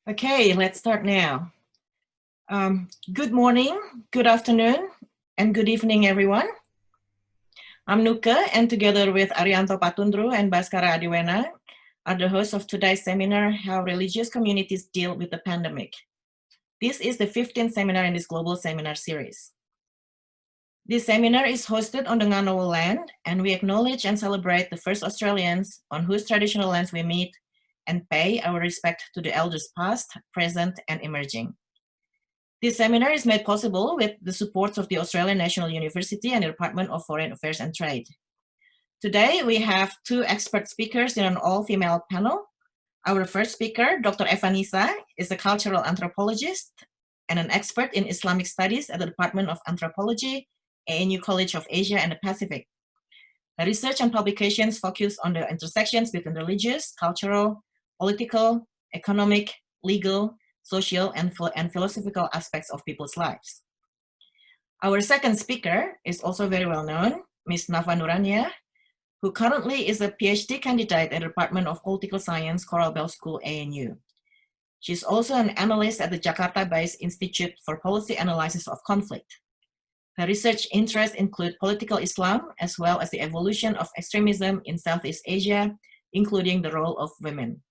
Okay, let's start now. Good morning, good afternoon, and good evening, everyone. I'm Nuka, and together with Arianto Patundru and Baskara Adiwena, are the hosts of today's seminar, How Religious Communities Deal with the Pandemic. This is the 15th seminar in this global seminar series. This seminar is hosted on the Nganawa land, and we acknowledge and celebrate the first Australians on whose traditional lands we meet and pay our respect to the elders past, present, and emerging. This seminar is made possible with the support of the Australian National University and the Department of Foreign Affairs and Trade. Today, we have two expert speakers in an all-female panel. Our first speaker, Dr. Eva Nisa, is a cultural anthropologist and an expert in Islamic studies at the Department of Anthropology, ANU College of Asia and the Pacific. Her research and publications focus on the intersections between religious, cultural, political, economic, legal, social, and philosophical aspects of people's lives. Our second speaker is also very well known, Ms. Nafa Nurania, who currently is a PhD candidate at the Department of Political Science, Coral Bell School, ANU. She's also an analyst at the Jakarta-based Institute for Policy Analysis of Conflict. Her research interests include political Islam, as well as the evolution of extremism in Southeast Asia, including the role of women.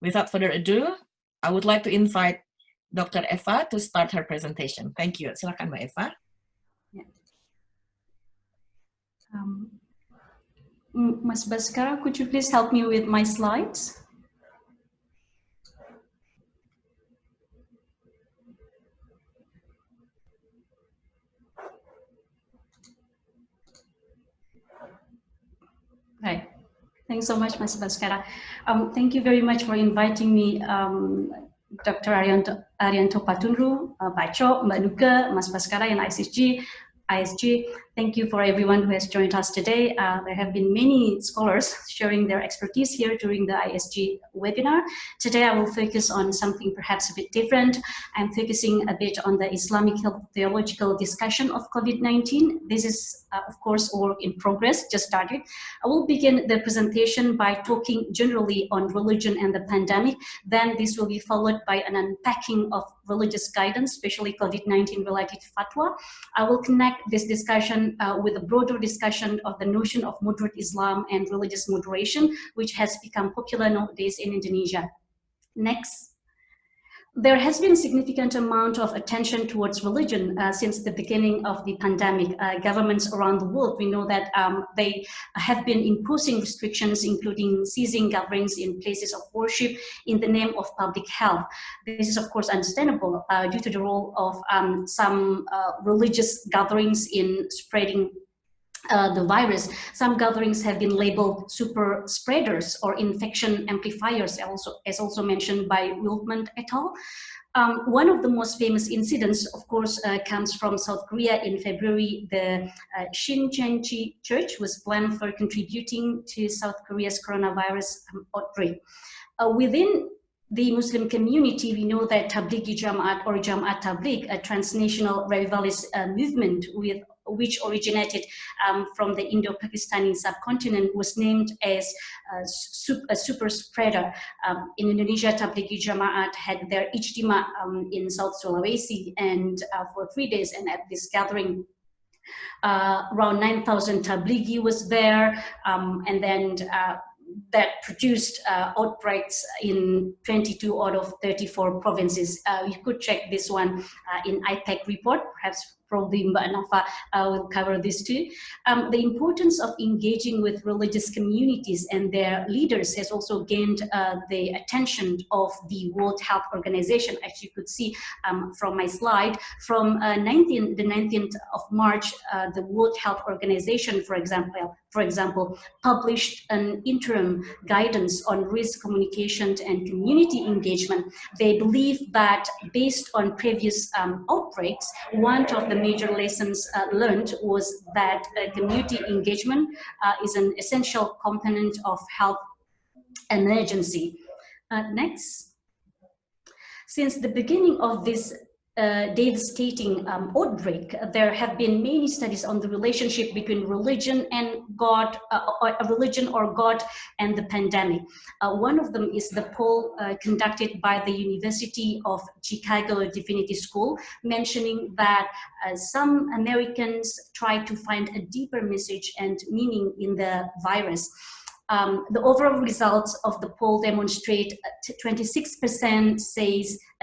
Without further ado, I would like to invite Dr. Eva to start her presentation. Thank you. Silakan, Mbak Eva. Yeah. Mas Baskara, could you please help me with my slides? Right. Thanks so much, Mas Baskara. Thank you very much for inviting me, Dr. Arianto Patundru, Bacho, Mbak Nuka, Mas Baskara, and ISG. Thank you for everyone who has joined us today. There have been many scholars sharing their expertise here during the ISG webinar. Today I will focus on something perhaps a bit different. I'm focusing a bit on the Islamic health theological discussion of COVID-19. This is, of course, a work in progress, just started. I will begin the presentation by talking generally on religion and the pandemic. Then this will be followed by an unpacking of religious guidance, especially COVID-19 related fatwa. I will connect this discussion with a broader discussion of the notion of moderate Islam and religious moderation, which has become popular nowadays in Indonesia. Next. There has been significant amount of attention towards religion since the beginning of the pandemic. Governments around the world, we know that they have been imposing restrictions, including seizing gatherings in places of worship in the name of public health. This is, of course, understandable due to the role of some religious gatherings in spreading the virus. Some gatherings have been labeled super spreaders or infection amplifiers, as also mentioned by Wilkman et al. One of the most famous incidents, of course, comes from South Korea in February. The Shincheonji Church was planned for contributing to South Korea's coronavirus outbreak. Within the Muslim community, we know that Tablighi Jamaat or Jamaat Tabligh, a transnational revivalist movement which originated from the Indo-Pakistani subcontinent, was named as a super spreader. In Indonesia, Tablighi Jamaat had their Ijtima in South Sulawesi and for 3 days, and at this gathering, around 9,000 Tablighi was there, and then that produced outbreaks in 22 out of 34 provinces. You could check this one in IPAC report, perhaps probably Mbak Nafa will cover this too. The importance of engaging with religious communities and their leaders has also gained the attention of the World Health Organization, as you could see from my slide. From the 19th of March, the World Health Organization, for example, published an interim guidance on risk communication and community engagement. They believe that based on previous outbreaks, one of the major lessons learned was that community engagement is an essential component of health emergency. Next. Since the beginning of this devastating outbreak, there have been many studies on the relationship between religion and God, or religion or God and the pandemic. One of them is the poll conducted by the University of Chicago Divinity School, mentioning that some Americans try to find a deeper message and meaning in the virus. The overall results of the poll demonstrate 26%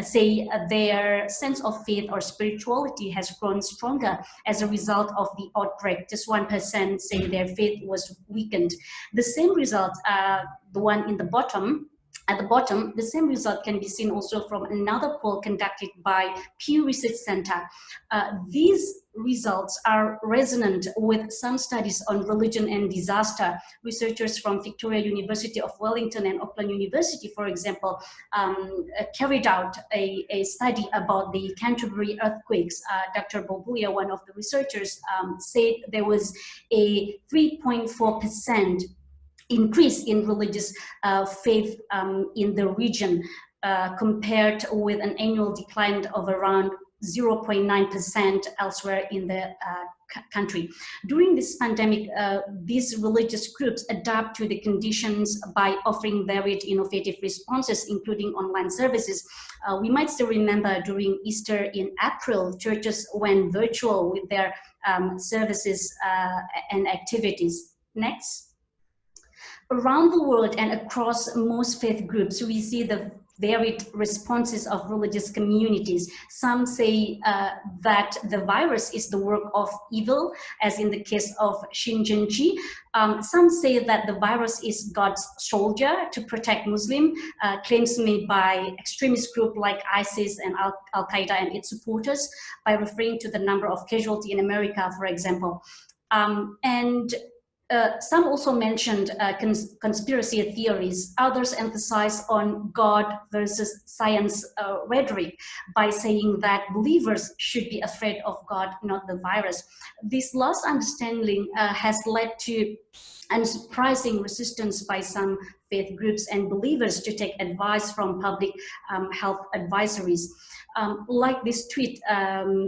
say their sense of faith or spirituality has grown stronger as a result of the outbreak. Just 1% say their faith was weakened. The same result, the one in the bottom, at the bottom, the same result can be seen also from another poll conducted by Pew Research Center. These results are resonant with some studies on religion and disaster. Researchers from Victoria University of Wellington and Auckland University, for example, carried out a study about the Canterbury earthquakes. Dr. Bobuya, one of the researchers, said there was a 3.4% increase in religious faith in the region, compared with an annual decline of around 0.9% elsewhere in the country. During this pandemic, these religious groups adapt to the conditions by offering varied innovative responses, including online services. We might still remember during Easter in April, churches went virtual with their services and activities. Next. Around the world and across most faith groups, we see the varied responses of religious communities. Some say that the virus is the work of evil, as in the case of Xinjiang. Some say that the virus is God's soldier to protect Muslims, claims made by extremist groups like ISIS and Al-Qaeda and its supporters, by referring to the number of casualties in America, for example. Some also mentioned conspiracy theories. Others emphasize on God versus science rhetoric by saying that believers should be afraid of God, not the virus. This lost understanding has led to unsurprising resistance by some faith groups and believers to take advice from public health advisories. Like this tweet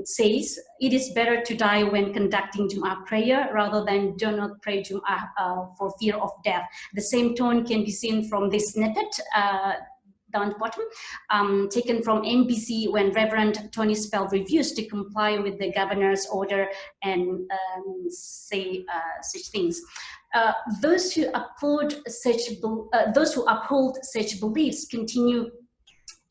says, it is better to die when conducting Jum'ah prayer rather than do not pray Jum'ah for fear of death. The same tone can be seen from this snippet down the bottom, taken from NBC when Reverend Tony Spell refused to comply with the governor's order and say such things. Those who uphold such beliefs continue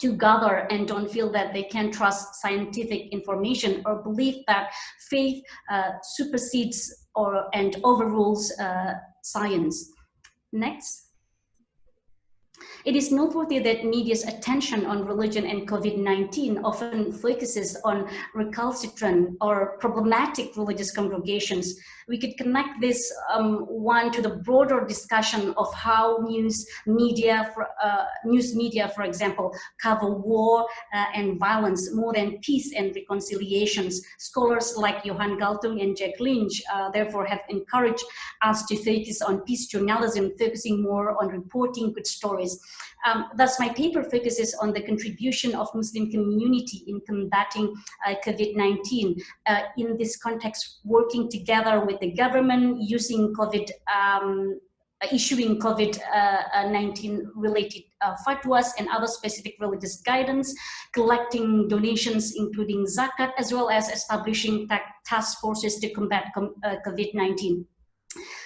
to gather and don't feel that they can trust scientific information or believe that faith supersedes and overrules science. Next. It is noteworthy that media's attention on religion and COVID-19 often focuses on recalcitrant or problematic religious congregations. We could connect this one to the broader discussion of how news media, for example, cover war and violence more than peace and reconciliations. Scholars like Johan Galtung and Jack Lynch therefore have encouraged us to focus on peace journalism, focusing more on reporting good stories. Thus, my paper focuses on the contribution of Muslim community in combating COVID-19. In this context, working together with the government, issuing COVID-19 related fatwas and other specific religious guidance, collecting donations including zakat, as well as establishing task forces to combat COVID-19.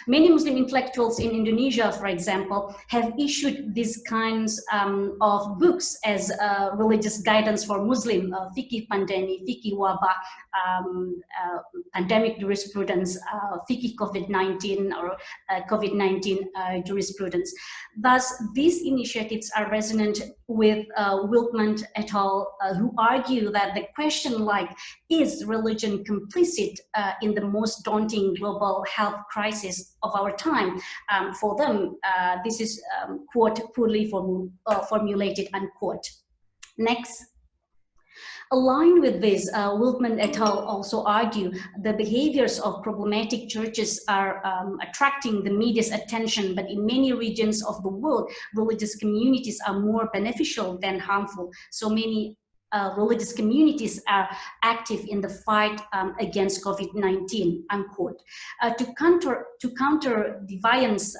Many Muslim intellectuals in Indonesia, for example, have issued these kinds of books as religious guidance for Muslim, Fikih Pandemi, Fikih Wabah, Pandemic Jurisprudence, Fikih COVID-19 or COVID-19 Jurisprudence. Thus, these initiatives are resonant with Wilkman et al., who argue that the question like, is religion complicit in the most daunting global health crisis of our time? For them, this is, quote, poorly formulated, unquote. Next. Aligned with this, Wilkman et al. Also argue the behaviors of problematic churches are attracting the media's attention, but in many regions of the world, religious communities are more beneficial than harmful. So many religious communities are active in the fight against COVID-19, unquote. To counter defiance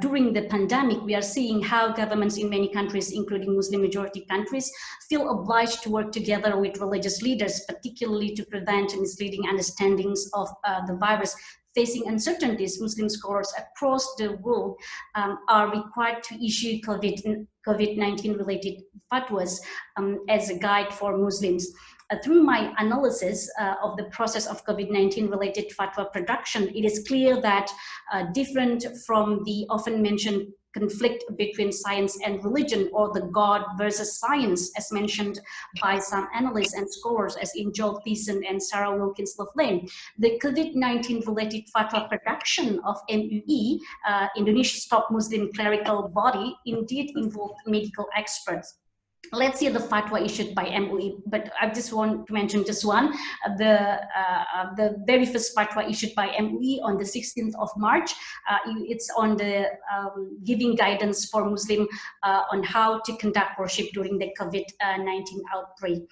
during the pandemic, we are seeing how governments in many countries, including Muslim majority countries, feel obliged to work together with religious leaders, particularly to prevent misleading understandings of the virus. Facing uncertainties, Muslim scholars across the world are required to issue COVID-19 related fatwas as a guide for Muslims. Through my analysis of the process of COVID-19 related fatwa production, it is clear that different from the often mentioned conflict between science and religion, or the God versus science, as mentioned by some analysts and scholars, as in Joel Thiessen and Sarah Wilkins Lovelane, the COVID-19 related fatwa production of MUI, Indonesia's top Muslim clerical body, indeed involved medical experts. Let's see the fatwa issued by MUI, but I just want to mention just one. The very first fatwa issued by MUI on the 16th of March. It's on the giving guidance for Muslim on how to conduct worship during the COVID-19 outbreak.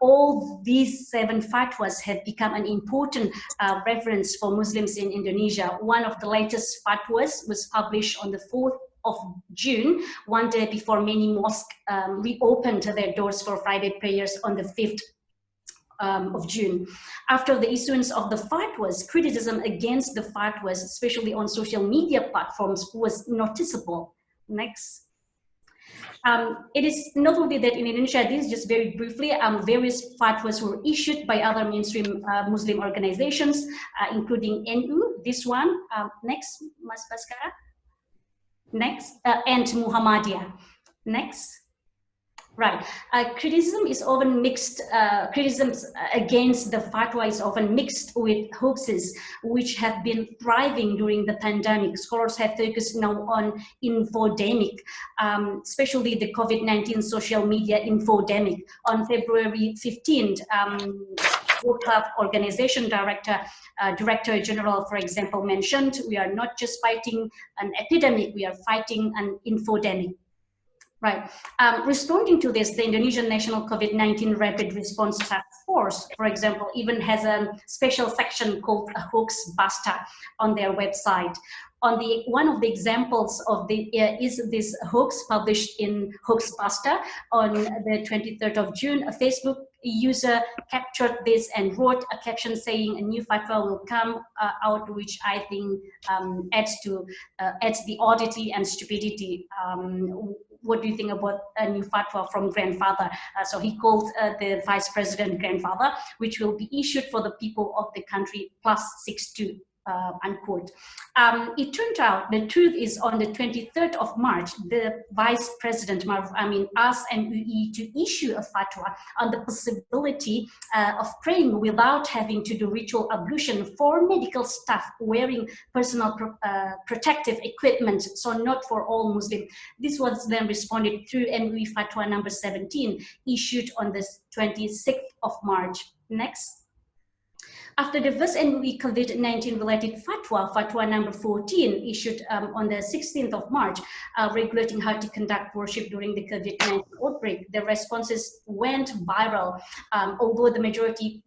All these 7 fatwas have become an important reference for Muslims in Indonesia. One of the latest fatwas was published on the 4th of June, one day before many mosques reopened their doors for Friday prayers on the 5th of June. After the issuance of the fatwas, criticism against the fatwas, especially on social media platforms, was noticeable. Next. It is noteworthy that in Indonesia, this is just very briefly, various fatwas were issued by other mainstream Muslim organizations, including NU, this one. Next, Mas Baskara. Next, and Muhammadiyah. Next. Right. Criticism is often mixed. Criticisms against the fatwa is often mixed with hoaxes, which have been thriving during the pandemic. Scholars have focused now on infodemic, especially the COVID-19 social media infodemic. On February 15th, World Health Organization Director General, for example, mentioned, we are not just fighting an epidemic, we are fighting an infodemic. Right. Responding to this, the Indonesian National COVID-19 Rapid Response Task Force, for example, even has a special section called Hoax Buster on their website. One of the examples of is this hoax published in Hoax Buster on the 23rd of June. A Facebook user captured this and wrote a caption saying a new fatwa will come out, which I think adds the oddity and stupidity. What do you think about a new fatwa from grandfather? So he called the vice president grandfather, which will be issued for the people of the country +62. Unquote. It turned out the truth is on the 23rd of March, the Vice President Maruf Amin asked MUI to issue a fatwa on the possibility of praying without having to do ritual ablution for medical staff wearing personal protective equipment, so not for all Muslims. This was then responded through MUI fatwa number 17, issued on the 26th of March. Next. After the first MUI COVID-19 related fatwa number 14, issued on the 16th of March, regulating how to conduct worship during the COVID-19 outbreak, the responses went viral. Although the majority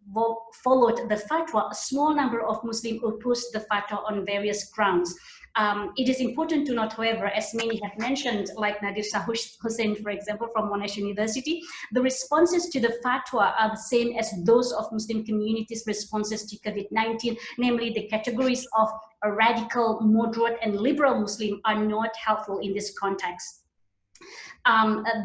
followed the fatwa, a small number of Muslims opposed the fatwa on various grounds. It is important to note, however, as many have mentioned, like Nadir Shah Hussain, for example, from Monash University, the responses to the fatwa are the same as those of Muslim communities' responses to COVID-19, namely the categories of a radical, moderate, and liberal Muslim are not helpful in this context.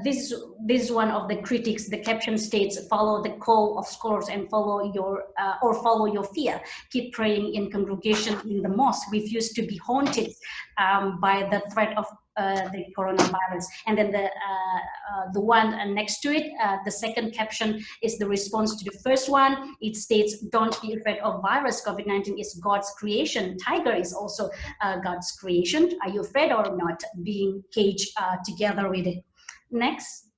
This is one of the critics. The caption states, follow the call of scholars and follow your fear. Keep praying in congregation in the mosque. Refuse to be haunted by the threat of the coronavirus. And then the one next to it, the second caption is the response to the first one. It states, don't be afraid of virus. COVID-19 is God's creation. Tiger is also God's creation. Are you afraid or not? Being caged together with it. Next.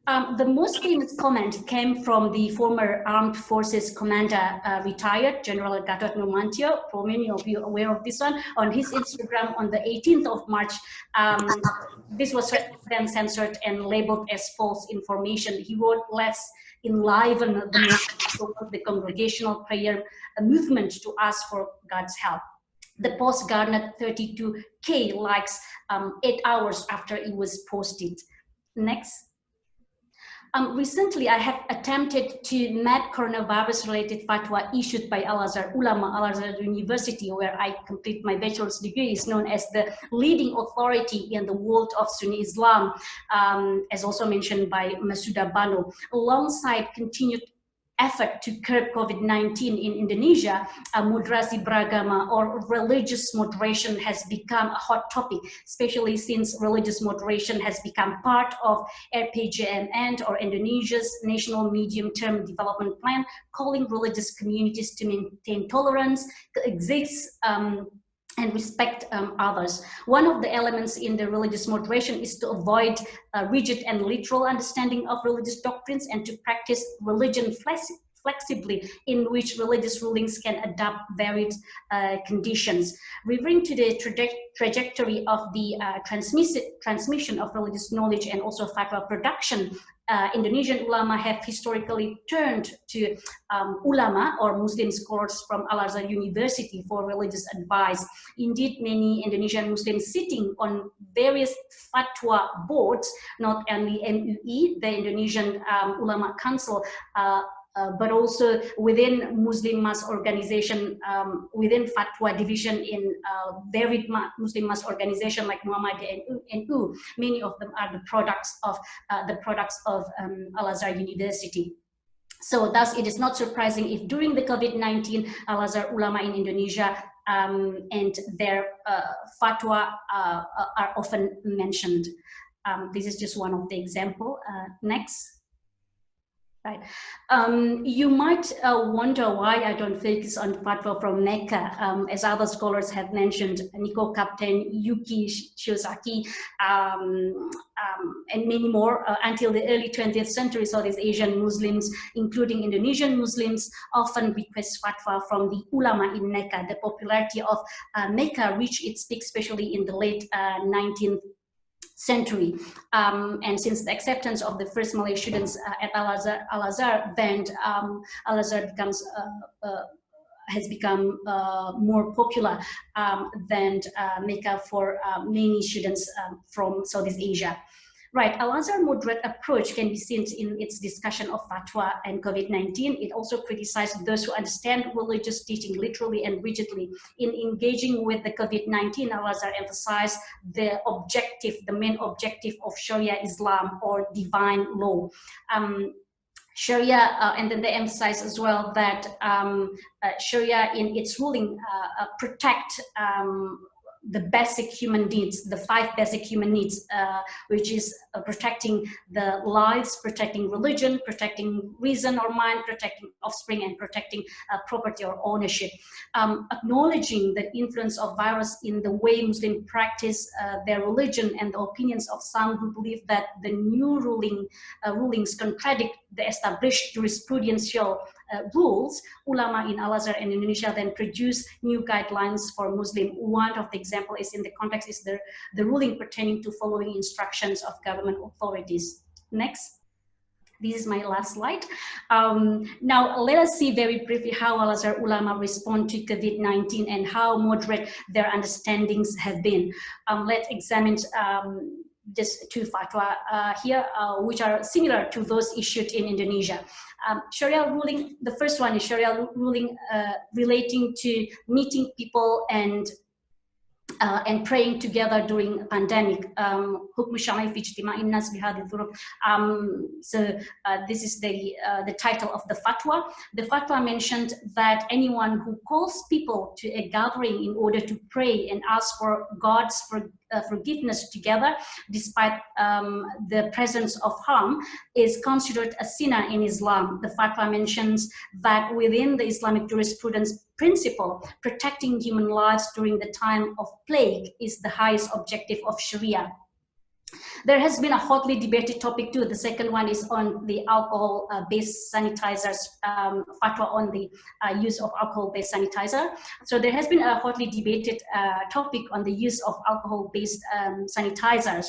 The most famous comment came from the former Armed Forces Commander, retired General Gatot Nurmantio. For many of you aware of this one, on his Instagram on the 18th of March. This was then censored and labeled as false information. He wrote, "Let's enliven the congregational prayer movement to ask for God's help." The post garnered 32K likes 8 hours after it was posted. Next. Recently, I have attempted to map coronavirus-related fatwa issued by Al-Azhar Ulama, Al-Azhar University, where I complete my bachelor's degree, is known as the leading authority in the world of Sunni Islam, as also mentioned by Masuda Bano. Alongside continued effort to curb COVID-19 in Indonesia, moderasi beragama or religious moderation has become a hot topic, especially since religious moderation has become part of RPJMN, or Indonesia's National Medium-Term Development Plan, calling religious communities to maintain tolerance, coexist, and respect others. One of the elements in the religious moderation is to avoid rigid and literal understanding of religious doctrines and to practice religion flexibly, in which religious rulings can adapt varied conditions. Referring to the trajectory of the transmission of religious knowledge and also fatwa production, Indonesian ulama have historically turned to ulama or Muslim scholars from Al-Azhar University for religious advice. Indeed, many Indonesian Muslims sitting on various fatwa boards, not only MUI, the Indonesian Ulama Council, but also within Muslim mass organization, within fatwa division in varied Muslim mass organization like Muhammadiyah and NU. Many of them are the products of Al-Azhar University. So thus, it is not surprising if during the COVID-19, Al-Azhar Ulama in Indonesia and their fatwa are often mentioned. This is just one of the example. Next. Right. You might wonder why I don't focus on fatwa from Mecca, as other scholars have mentioned, Nico Captain, Yuki Shiozaki, and many more. Until the early 20th century, Southeast Asian Muslims, including Indonesian Muslims, often request fatwa from the ulama in Mecca. The popularity of Mecca reached its peak, especially in the late 19th century, and since the acceptance of the first Malay students at Al-Azhar, then Al-Azhar has become more popular than Mecca for many students from Southeast Asia. Right, Al-Azhar moderate approach can be seen in its discussion of fatwa and COVID-19. It also criticized those who understand religious teaching literally and rigidly. In engaging with the COVID-19, Al-Azhar emphasized the main objective of Sharia Islam or divine law. Sharia, and then they emphasize as well that Sharia in its ruling protect the basic human needs, the 5 basic human needs, which is protecting the lives, protecting religion, protecting reason or mind, protecting offspring, and protecting property or ownership. Acknowledging the influence of virus in the way Muslims practice their religion and the opinions of some who believe that the new rulings contradict the established jurisprudential rules, ulama in Al-Azhar and Indonesia then produce new guidelines for Muslim. One of the example is in the context is the ruling pertaining to following instructions of government authorities. Next. This is my last slide. Now, let us see very briefly how Al-Azhar ulama respond to COVID-19 and how moderate their understandings have been. Let's examine just 2 fatwa here, which are similar to those issued in Indonesia. Sharia ruling, the first one is Sharia ruling relating to meeting people and praying together during a pandemic. So this is the title of the fatwa. The fatwa mentioned that anyone who calls people to a gathering in order to pray and ask for God's forgiveness together, despite the presence of harm, is considered a sinner in Islam. The fatwa mentions that within the Islamic jurisprudence principle, protecting human lives during the time of plague is the highest objective of Sharia. There has been a hotly debated topic too. The second one is on the alcohol-based sanitizers, fatwa on the use of alcohol-based sanitizer. So there has been a hotly debated topic on the use of alcohol-based sanitizers,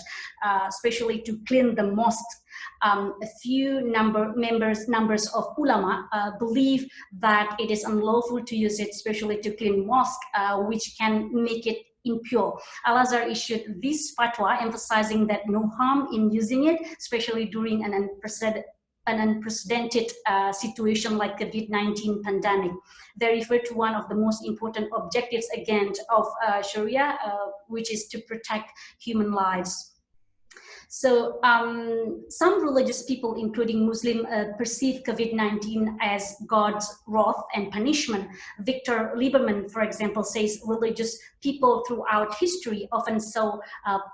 especially to clean the mosques. A few members of ulama believe that it is unlawful to use it, especially to clean mosque, which can make it impure. Al-Azhar issued this fatwa emphasizing that no harm in using it, especially during an unprecedented situation like COVID-19 pandemic. They refer to one of the most important objectives again of Sharia, which is to protect human lives. So some religious people, including Muslim, perceive COVID-19 as God's wrath and punishment. Victor Lieberman, for example, says religious people throughout history often saw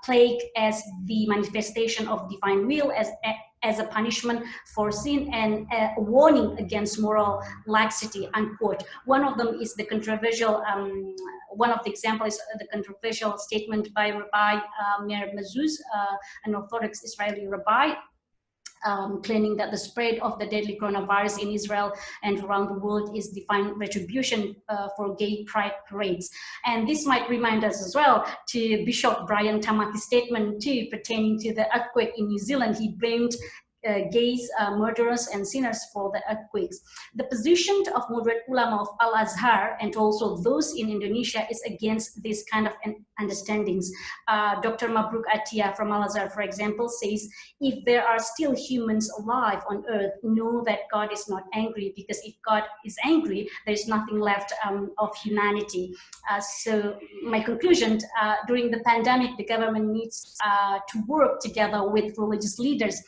plague as the manifestation of divine will, as a punishment for sin and a warning against moral laxity, unquote. One of them is the controversial, one of the examples is the controversial statement by Rabbi Meir Mazuz, an Orthodox Israeli rabbi, claiming that the spread of the deadly coronavirus in Israel and around the world is divine retribution for gay pride parades. And this might remind us as well to Bishop Brian Tamati's statement too, pertaining to the earthquake in New Zealand. He blamed gays, murderers, and sinners for the earthquakes. The position of moderate ulama of Al-Azhar and also those in Indonesia is against this kind of understandings. Dr. Mabruk Atia from Al-Azhar, for example, says, if there are still humans alive on earth, know that God is not angry, because if God is angry, there's nothing left of humanity. So my conclusion, during the pandemic, the government needs to work together with religious leaders.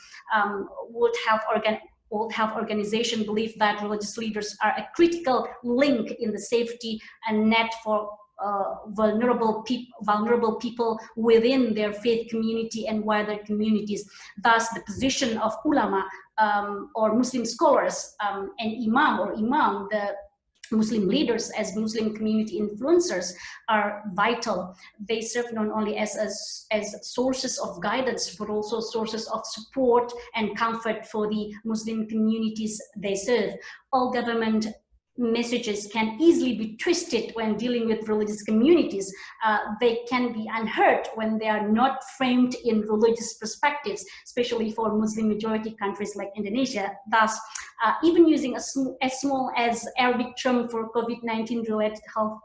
World Health Organization believe that religious leaders are a critical link in the safety and net for vulnerable people within their faith community and wider communities. Thus, the position of ulama or Muslim scholars and imam, the Muslim leaders as Muslim community influencers are vital. They serve not only as sources of guidance, but also sources of support and comfort for the Muslim communities they serve. All government messages can easily be twisted when dealing with religious communities. They can be unheard when they are not framed in religious perspectives, especially for Muslim majority countries like Indonesia. Thus, even using as small as Arabic term for COVID-19 related health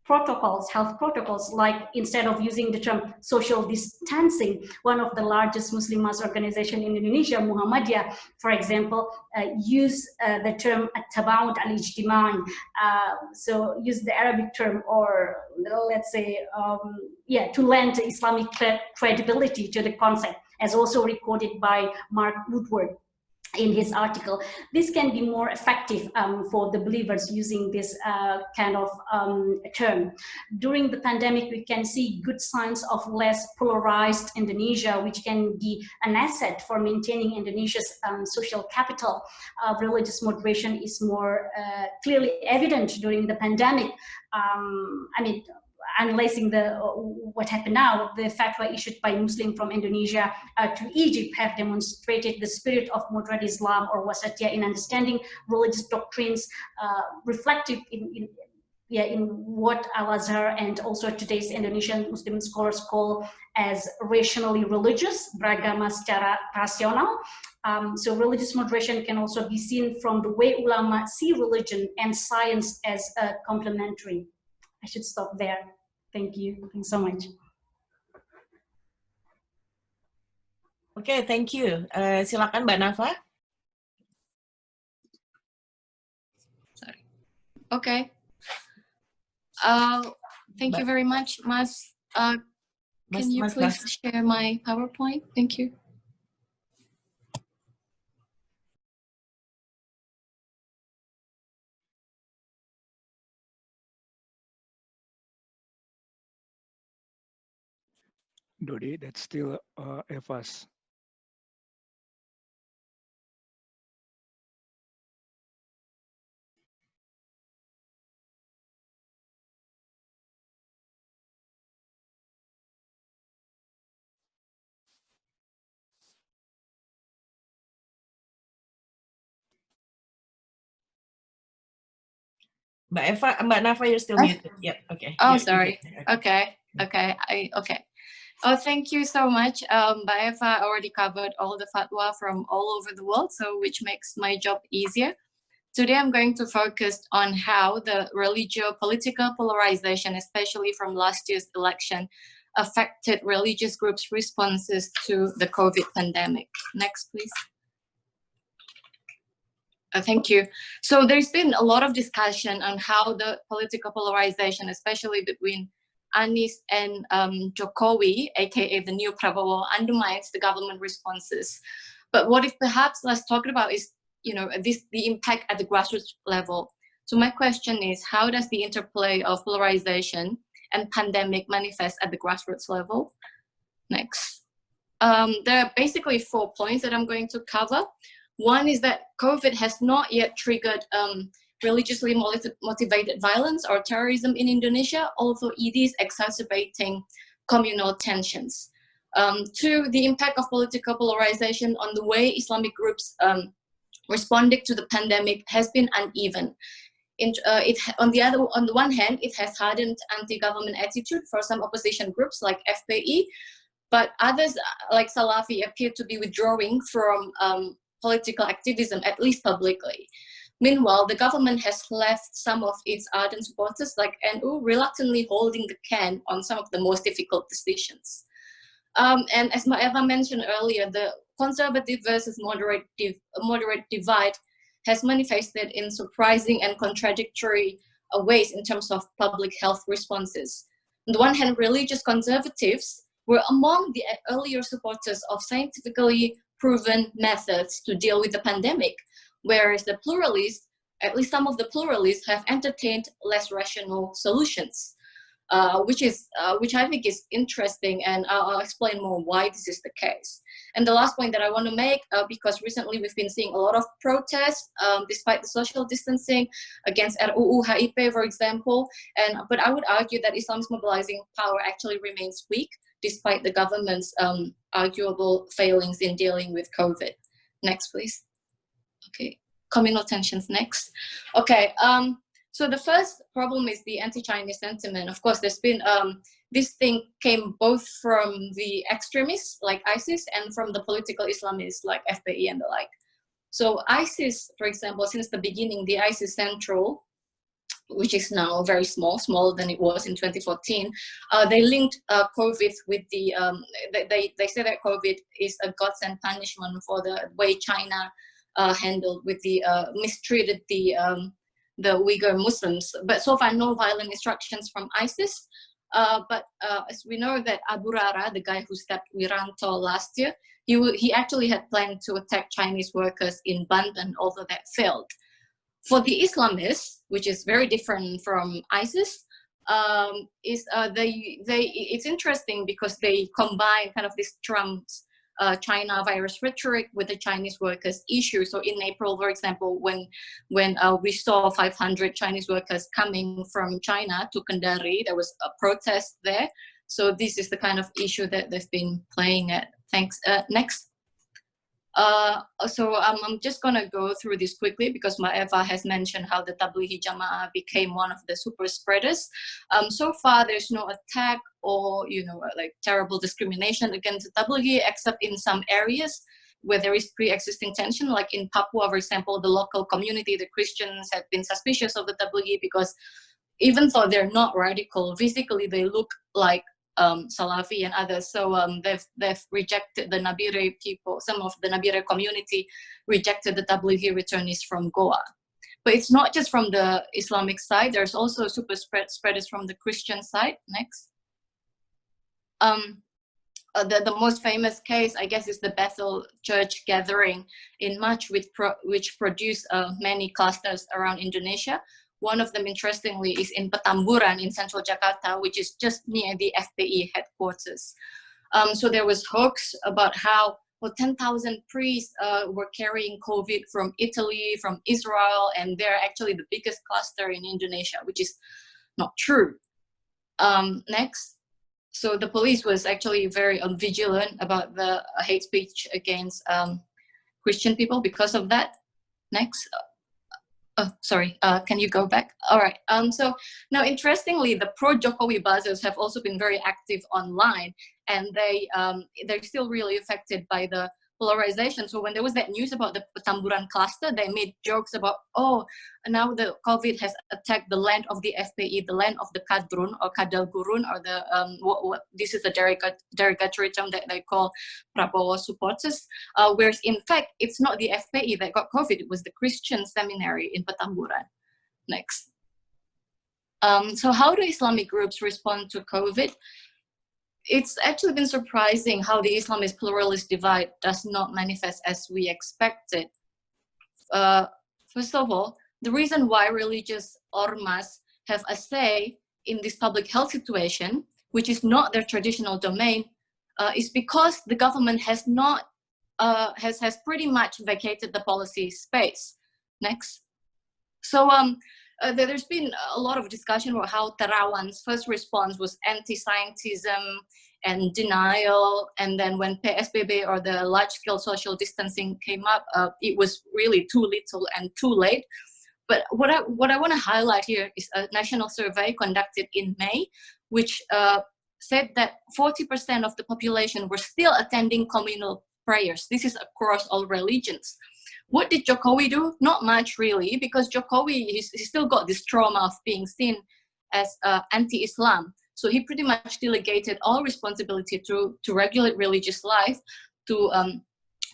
protocols, like instead of using the term social distancing, one of the largest Muslim mass organization in Indonesia, Muhammadiyah, for example, use the term at-tabawud al-ijtimai. So use the Arabic term, or let's say, to lend Islamic credibility to the concept, as also recorded by Mark Woodward in his article. This can be more effective for the believers using this kind of term. During the pandemic, we can see good signs of less polarized Indonesia, which can be an asset for maintaining Indonesia's social capital. Religious moderation is more clearly evident during the pandemic. Analyzing what happened now, the fatwa issued by Muslim from Indonesia to Egypt have demonstrated the spirit of moderate Islam or wasatiyah in understanding religious doctrines, reflective in what Al-Azhar and also today's Indonesian Muslim scholars call as rationally religious, beragama secara rasional. So religious moderation can also be seen from the way ulama see religion and science as complementary. I should stop there. Thank you. Thanks so much. Okay, thank you. Silakan Mbak Nafa. Sorry. Okay. Thank you very much, Mas. Can you please share my PowerPoint? Thank you. Dodi, that's still Eva's. Mbak Nafa, you're still muted. Yep. Okay. Oh, You're sorry. good. Okay. Okay. Oh, thank you so much. Mbak Eva already covered all the fatwa from all over the world, so which makes my job easier. Today, I'm going to focus on how the religio-political polarization, especially from last year's election, affected religious groups' responses to the COVID pandemic. Next, please. Thank you. So there's been a lot of discussion on how the political polarization, especially between Anies and Jokowi, aka the new Prabowo, undermines the government responses. But what if perhaps let's talk about is, the impact at the grassroots level. So my question is, how does the interplay of polarization and pandemic manifest at the grassroots level? Next. There are basically 4 points that I'm going to cover. One is that COVID has not yet triggered religiously motivated violence or terrorism in Indonesia, although it is exacerbating communal tensions. 2, the impact of political polarization on the way Islamic groups responded to the pandemic has been uneven. On the one hand, it has hardened anti-government attitude for some opposition groups like FPI, but others like Salafi appear to be withdrawing from political activism, at least publicly. Meanwhile, the government has left some of its ardent supporters like NU reluctantly holding the can on some of the most difficult decisions. And as Eva mentioned earlier, the conservative versus moderate divide has manifested in surprising and contradictory ways in terms of public health responses. On the one hand, religious conservatives were among the earlier supporters of scientifically proven methods to deal with the pandemic, whereas the pluralists, at least some of the pluralists, have entertained less rational solutions, which I think is interesting, and I'll explain more why this is the case. And the last point that I want to make, because recently we've been seeing a lot of protests despite the social distancing against RUU HIP, for example, but I would argue that Islam's mobilizing power actually remains weak despite the government's arguable failings in dealing with COVID. Next, please. Okay, communal tensions next. Okay, so the first problem is the anti-Chinese sentiment. Of course, there's been, this thing came both from the extremists like ISIS and from the political Islamists like FPI and the like. So ISIS, for example, since the beginning, the ISIS Central, which is now very small, smaller than it was in 2014, they linked COVID with the, they say that COVID is a godsend punishment for the way China handled with the, mistreated the Uyghur Muslims. But so far, no violent instructions from ISIS. But as we know that Abu Rara, the guy who stabbed Wiranto last year, he actually had planned to attack Chinese workers in Banten, although that failed. For the Islamists, which is very different from ISIS, it's interesting because they combine kind of this Trump's China virus rhetoric with the Chinese workers issue. So in April, for example, when we saw 500 Chinese workers coming from China to Kendari, there was a protest there. So this is the kind of issue that they've been playing at. Thanks. Next. So I'm just going to go through this quickly because Eva has mentioned how the Tablighi Jama'ah became one of the super spreaders. So far, there's no attack or, like terrible discrimination against the Tablighi, except in some areas where there is pre-existing tension, like in Papua, for example, the local community, the Christians have been suspicious of the Tablighi because even though they're not radical, physically they look like Salafi and others. So they've rejected the Nabire people. Some of the Nabire community rejected the Tablighi returnees from Goa. But it's not just from the Islamic side. There's also super spreaders from the Christian side. Next. The most famous case, I guess, is the Bethel Church gathering in March, which produced many clusters around Indonesia. One of them, interestingly, is in Petamburan in central Jakarta, which is just near the FPI headquarters. So there was hoax about how 10,000 priests were carrying COVID from Italy, from Israel, and they're actually the biggest cluster in Indonesia, which is not true. Next. So the police was actually very vigilant about the hate speech against Christian people because of that. Next. Oh, sorry. Can you go back? All right. So now, interestingly, the pro-Jokowi buzzers have also been very active online, and they're still really affected by the polarization. So when there was that news about the Petamburan cluster, they made jokes about, oh, now the COVID has attacked the land of the FPI, the land of the Kadrun or Kadal Gurun, or the this is a derogatory term that they call Prabowo supporters. Whereas in fact, it's not the FPI that got COVID; it was the Christian seminary in Petamburan. Next. So how do Islamic groups respond to COVID? It's actually been surprising how the Islamist pluralist divide does not manifest as we expected. First of all, the reason why religious ormas have a say in this public health situation, which is not their traditional domain, is because the government has not has pretty much vacated the policy space. Next. So there's been a lot of discussion about how Terawan's first response was anti-scientism and denial, and then when PSBB or the large-scale social distancing came up, it was really too little and too late. But what I want to highlight here is a national survey conducted in May, which said that 40% of the population were still attending communal prayers. This is across all religions. What did Jokowi do? Not much, really, because Jokowi, he's still got this trauma of being seen as anti-Islam. So he pretty much delegated all responsibility to regulate religious life to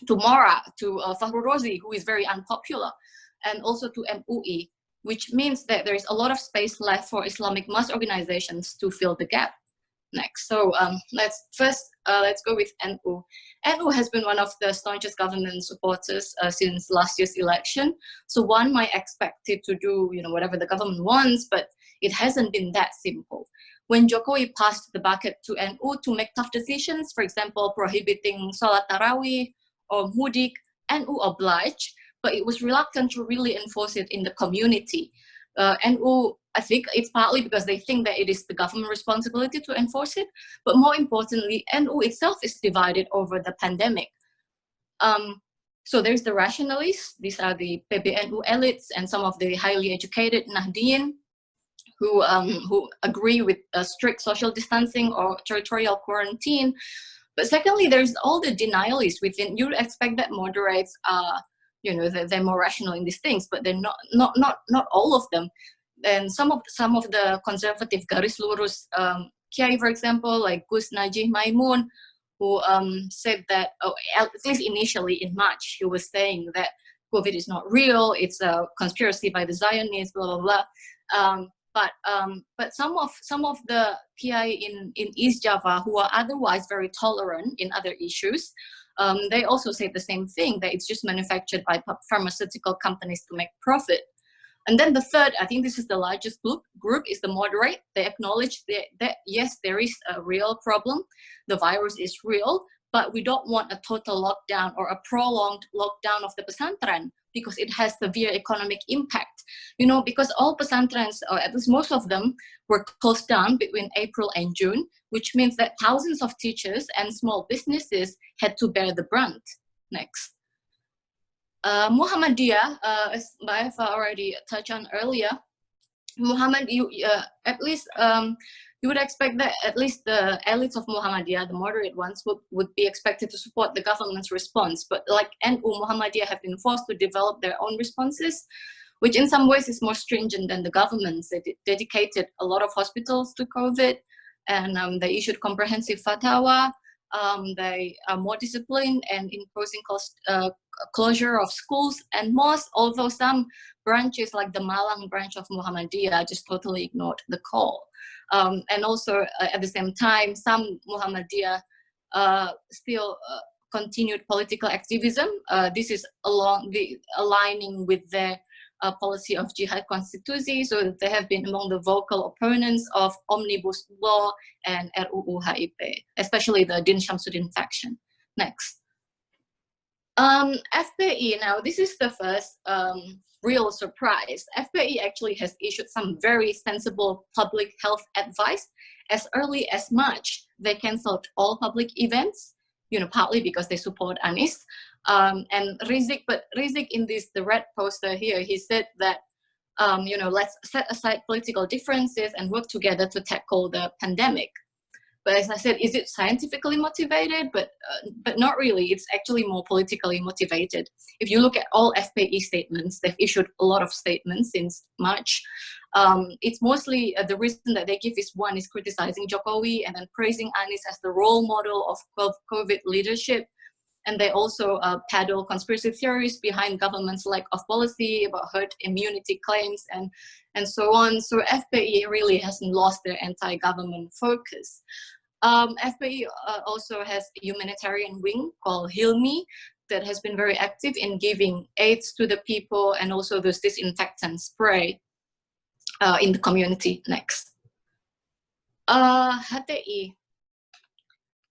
Mora, to Fahru Rozi, who is very unpopular, and also to MUI, which means that there is a lot of space left for Islamic mass organizations to fill the gap. Next, so let's go with NU. NU has been one of the staunchest government supporters since last year's election. So one might expect it to do, whatever the government wants, but it hasn't been that simple. When Jokowi passed the bucket to NU to make tough decisions, for example, prohibiting Salat Tarawih or Mudik, NU obliged, but it was reluctant to really enforce it in the community. NU, I think it's partly because they think that it is the government responsibility to enforce it, but more importantly, NU itself is divided over the pandemic. So there's the rationalists, these are the PBNU elites and some of the highly educated Nahdiyin who agree with strict social distancing or territorial quarantine. But secondly, there's all the denialists within. You'd expect that moderates are, they're more rational in these things, but they're not all of them. And some of the conservative garis lurus kiai, for example, like Gus Najih Maimun, who said that, at least initially in March, he was saying that COVID is not real, it's a conspiracy by the Zionists, blah blah blah. But some of the kiai in East Java who are otherwise very tolerant in other issues, they also say the same thing, that it's just manufactured by pharmaceutical companies to make profit. And then the third, I think this is the largest group is the moderate. They acknowledge that yes, there is a real problem. The virus is real, but we don't want a total lockdown or a prolonged lockdown of the pesantren because it has severe economic impact. Because all pesantrens, or at least most of them, were closed down between April and June, which means that thousands of teachers and small businesses had to bear the brunt. Next. Muhammadiyah, as Mbak Eva already touched on earlier, at least you would expect that at least the elites of Muhammadiyah, the moderate ones, would be expected to support the government's response. But like NU, Muhammadiyah have been forced to develop their own responses, which in some ways is more stringent than the government's. They dedicated a lot of hospitals to COVID, and they issued comprehensive fatwa. They are more disciplined and imposing closure of schools and mosques, although some branches like the Malang branch of Muhammadiyah just totally ignored the call. And also at the same time, some Muhammadiyah still continued political activism. This is aligning with their policy of jihad konstitusi, so they have been among the vocal opponents of Omnibus Law and RUU HIP, especially the Din Syamsuddin faction. Next. FPI, now this is the first real surprise. FPI actually has issued some very sensible public health advice. As early as March, they cancelled all public events, partly because they support Anies. And Rizik in the red poster here, he said that let's set aside political differences and work together to tackle the pandemic. But as I said, is it scientifically motivated? But not really. It's actually more politically motivated. If you look at all FPI statements, they've issued a lot of statements since March. It's mostly the reason that they give is one is criticizing Jokowi and then praising Anies as the role model of COVID leadership. And they also peddle conspiracy theories behind government's lack of policy about herd immunity claims and so on. So FPI really hasn't lost their anti-government focus. FPI also has a humanitarian wing called Hilmi that has been very active in giving aids to the people and also those disinfectant spray in the community. Next. HTI.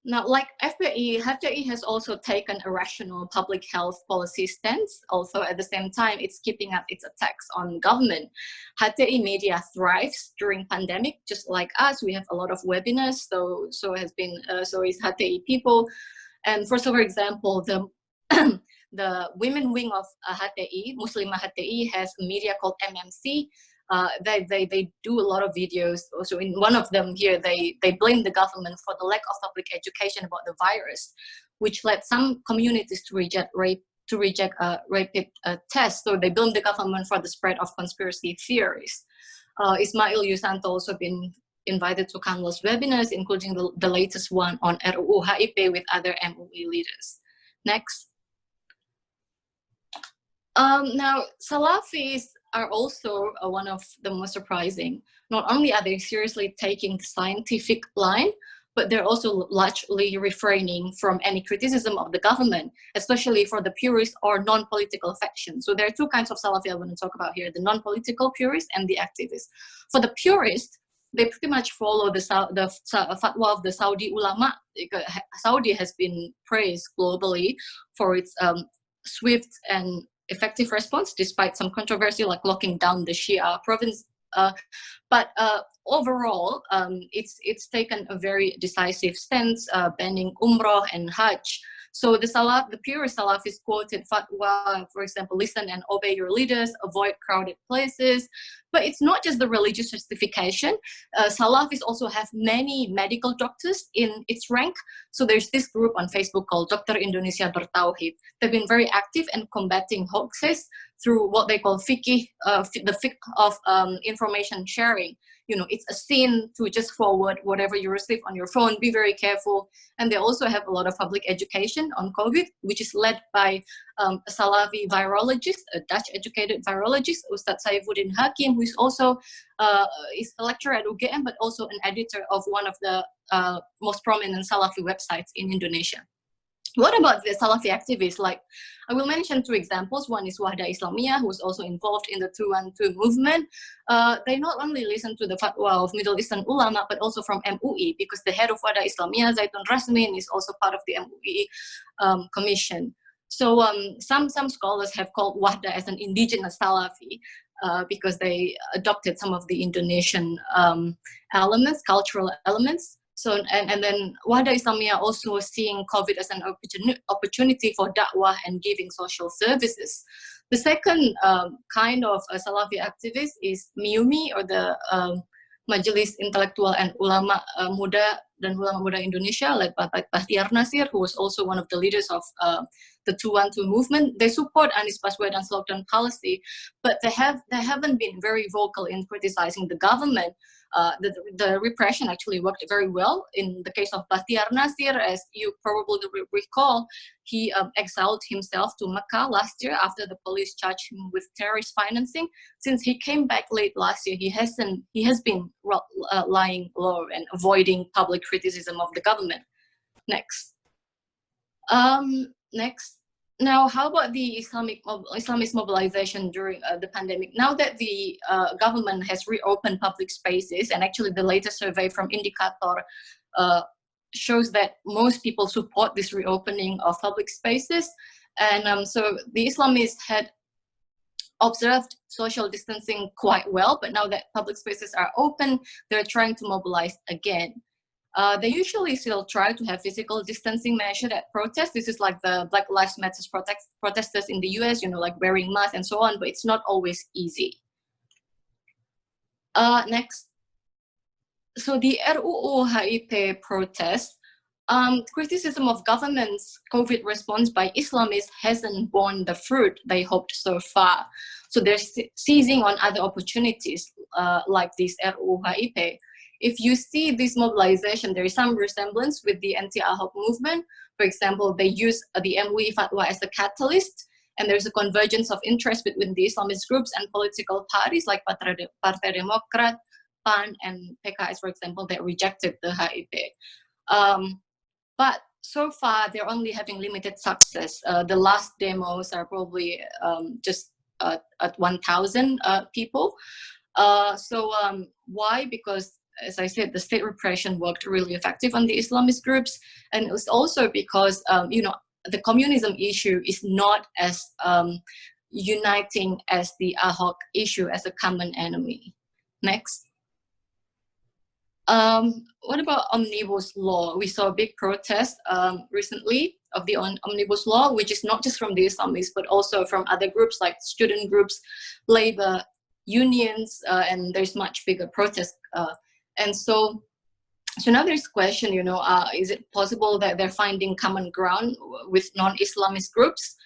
Now, like FPI, HTI has also taken a rational public health policy stance. Also, at the same time, it's keeping up its attacks on government. HTI media thrives during pandemic, just like us. We have a lot of webinars, so is HTI people. And for example, the women wing of HTI, Muslimah HTI, has a media called MMC. They do a lot of videos. Also, in one of them here, they blame the government for the lack of public education about the virus, which led some communities to reject rapid tests. So they blame the government for the spread of conspiracy theories. Ismail Yusanto also been invited to countless webinars, including the latest one on RUU HIP with other MUI leaders. Next. Now, Salafis are also one of the most surprising. Not only are they seriously taking the scientific line, but they're also largely refraining from any criticism of the government, especially for the purist or non-political faction. So there are two kinds of Salafi I want to talk about here, the non-political purists and the activists. For the purists, they pretty much follow the fatwa of the Saudi ulama. Saudi has been praised globally for its swift and effective response, despite some controversy like locking down the Shia province. But overall, it's taken a very decisive stance, banning Umrah and Hajj. So the purist Salafis quoted fatwa, for example, listen and obey your leaders, avoid crowded places. But it's not just the religious justification. Salafis also have many medical doctors in its rank. So there's this group on Facebook called Dr. Indonesia Bertauhid. They've been very active in combating hoaxes through what they call fiqh, the fiqh of information sharing. It's a sin to just forward whatever you receive on your phone. Be very careful. And they also have a lot of public education on COVID, which is led by a Salafi virologist, a Dutch-educated virologist, Ustadz Saifuddin Hakim, who is also is a lecturer at UGM, but also an editor of one of the most prominent Salafi websites in Indonesia. What about the Salafi activists? Like, I will mention two examples. One is Wahda Islamiyah, who was also involved in the 212 movement. They not only listen to the fatwa of Middle Eastern ulama, but also from MUI, because the head of Wahda Islamiyah, Zaitun Rasmin, is also part of the MUI commission. So some scholars have called Wahda as an indigenous Salafi, because they adopted some of the Indonesian elements, cultural elements. So, and then Wahda Islamiyah also seeing COVID as an opportunity for da'wah and giving social services. The second kind of Salafi activist is MIUMI, or the Majelis Intelektual and Ulama Muda dan Ulama Muda Indonesia, led by Bahtiar Nasir, who was also one of the leaders of the 212 movement. They support Anies Baswedan's lockdown policy, but they haven't been very vocal in criticizing the government. The repression actually worked very well. In the case of Bahtiar Nasir, as you probably recall, he exiled himself to Mecca last year after the police charged him with terrorist financing. Since he came back late last year, he has been lying low and avoiding public criticism of the government. Next. Next. Now, how about the Islamist mobilization during the pandemic? Now that the government has reopened public spaces, and actually the latest survey from Indikator shows that most people support this reopening of public spaces, and so the Islamists had observed social distancing quite well, but now that public spaces are open, they're trying to mobilize again. They usually still try to have physical distancing measured at protests. This is like the Black Lives Matter protesters in the US, like wearing masks and so on, but it's not always easy. Next. So the RUU HIP protest, criticism of government's COVID response by Islamists hasn't borne the fruit they hoped so far. So they're seizing on other opportunities like this RUU HIP. If you see this mobilization, there is some resemblance with the anti-Ahok movement. For example, they use the MUI fatwa as a catalyst, and there's a convergence of interest between the Islamist groups and political parties like Partai Demokrat, PAN, and PKS, for example, that rejected the HIP. But so far, they're only having limited success. The last demos are probably just at 1,000 people. Why? Because, as I said, the state repression worked really effective on the Islamist groups, and it was also because the communism issue is not as uniting as the Ahok issue as a common enemy. Next. What about omnibus law? We saw a big protest recently of the omnibus law, which is not just from the Islamists, but also from other groups like student groups, labor unions, and there's much bigger protest. And so now there's a question, is it possible that they're finding common ground with non-Islamist groups?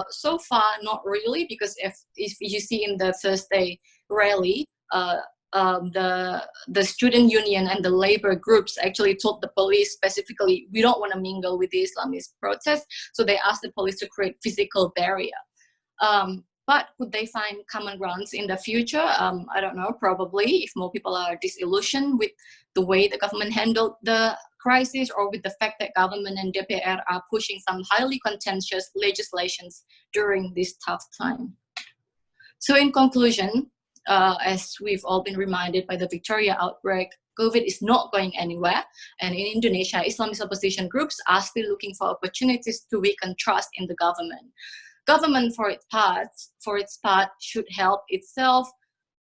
So far, not really, because if you see in the Thursday rally, the student union and the labor groups actually told the police specifically, we don't want to mingle with the Islamist protests. So they asked the police to create physical barrier. But could they find common grounds in the future? I don't know, probably, if more people are disillusioned with the way the government handled the crisis, or with the fact that government and DPR are pushing some highly contentious legislations during this tough time. So in conclusion, as we've all been reminded by the Victoria outbreak, COVID is not going anywhere. And in Indonesia, Islamist opposition groups are still looking for opportunities to weaken trust in the government. Government, for its part, should help itself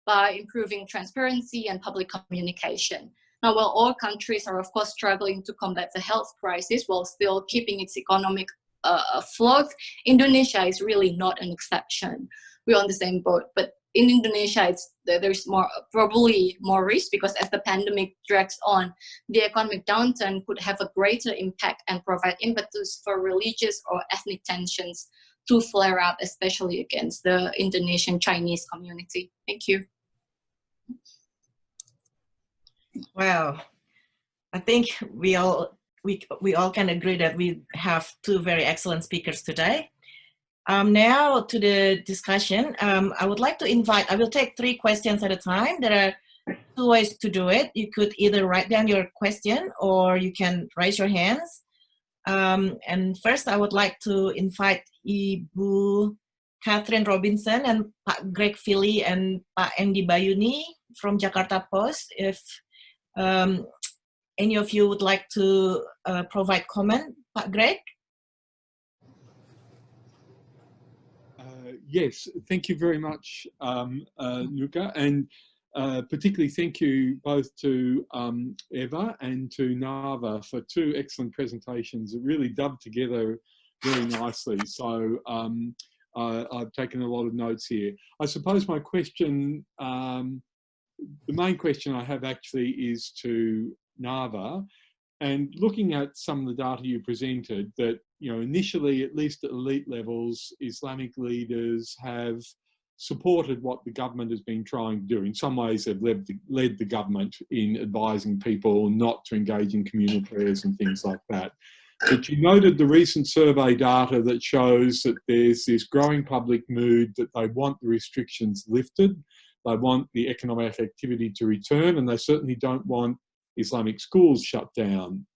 by improving transparency and public communication. Now, while all countries are, of course, struggling to combat the health crisis while still keeping its economic afloat, Indonesia is really not an exception. We're on the same boat, but in Indonesia, there's probably more risk, because as the pandemic drags on, the economic downturn could have a greater impact and provide impetus for religious or ethnic tensions to flare up, especially against the Indonesian Chinese community. Thank you. Wow, I think we all can agree that we have two very excellent speakers today. Now to the discussion. I would like to invite, I will take 3 questions at a time. There are 2 ways to do it. You could either write down your question or you can raise your hands. And first I would like to invite Ibu Catherine Robinson and Pak Greg Philly and Pak Andy Bayuni from Jakarta Post. If any of you would like to provide comment, Pak Greg? Yes, thank you very much, Nuka, and particularly thank you both to Eva and to Nava for 2 excellent presentations that really dubbed together very nicely. So I've taken a lot of notes here. I suppose my question, the main question I have actually is to Nava, and looking at some of the data you presented, that initially, at least at elite levels, Islamic leaders have supported what the government has been trying to do. In some ways, they've led the government in advising people not to engage in communal prayers and things like that. But you noted the recent survey data that shows that there's this growing public mood that they want the restrictions lifted, they want the economic activity to return, and they certainly don't want Islamic schools shut down.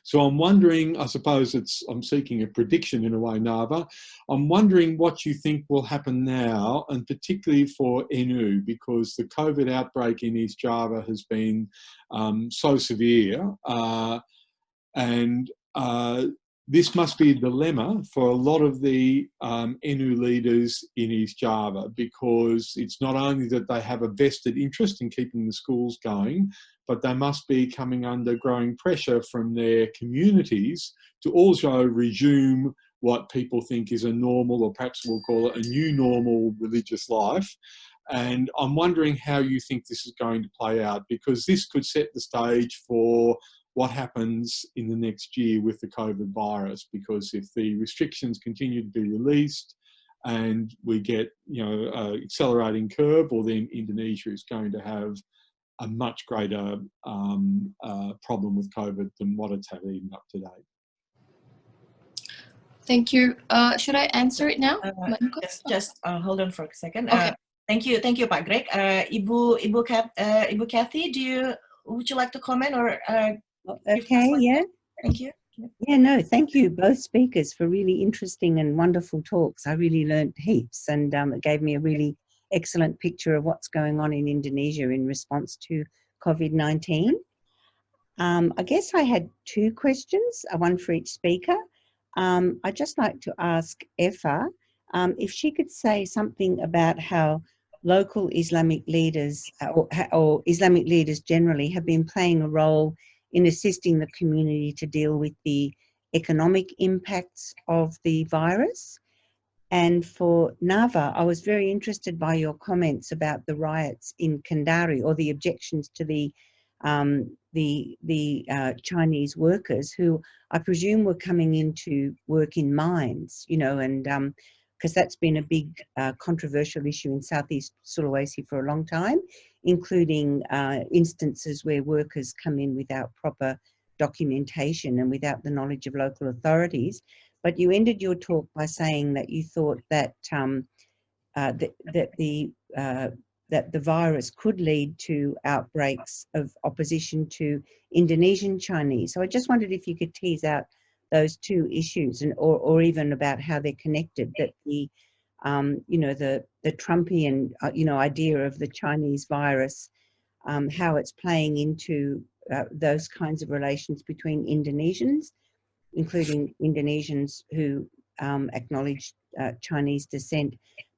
So I'm wondering, I suppose I'm seeking a prediction in a way, Nava. I'm wondering what you think will happen now, and particularly for NU, because the COVID outbreak in East Java has been so severe, and this must be a dilemma for a lot of the NU leaders in East Java, because it's not only that they have a vested interest in keeping the schools going, but they must be coming under growing pressure from their communities to also resume what people think is a normal, or perhaps we'll call it a new normal, religious life. And I'm wondering how you think this is going to play out, because this could set the stage for what happens in the next year with the COVID virus. Because if the restrictions continue to be released and we get, accelerating curve, well, then Indonesia is going to have a much greater problem with COVID than what it's had even up to date. Thank you. Should I answer it now? Just hold on for a second. Okay. Thank you, Pak Greg. Ibu Kathy, would you like to comment or? Okay, yeah. Thank you. Yeah, no, thank you both speakers for really interesting and wonderful talks. I really learned heaps, and it gave me a really excellent picture of what's going on in Indonesia in response to COVID-19. I guess I had two questions, one for each speaker. I'd just like to ask Eva if she could say something about how local Islamic leaders or Islamic leaders generally have been playing a role in assisting the community to deal with the economic impacts of the virus. And for Nava, I was very interested by your comments about the riots in Kendari, or the objections to the Chinese workers who I presume were coming in to work in mines, and because that's been a big controversial issue in Southeast Sulawesi for a long time, including instances where workers come in without proper documentation and without the knowledge of local authorities. But you ended your talk by saying that you thought that that the virus could lead to outbreaks of opposition to Indonesian Chinese. So I just wondered if you could tease out those two issues, and or even about how they're connected. That the the Trumpian idea of the Chinese virus, how it's playing into those kinds of relations between Indonesians, including Indonesians who acknowledge Chinese descent,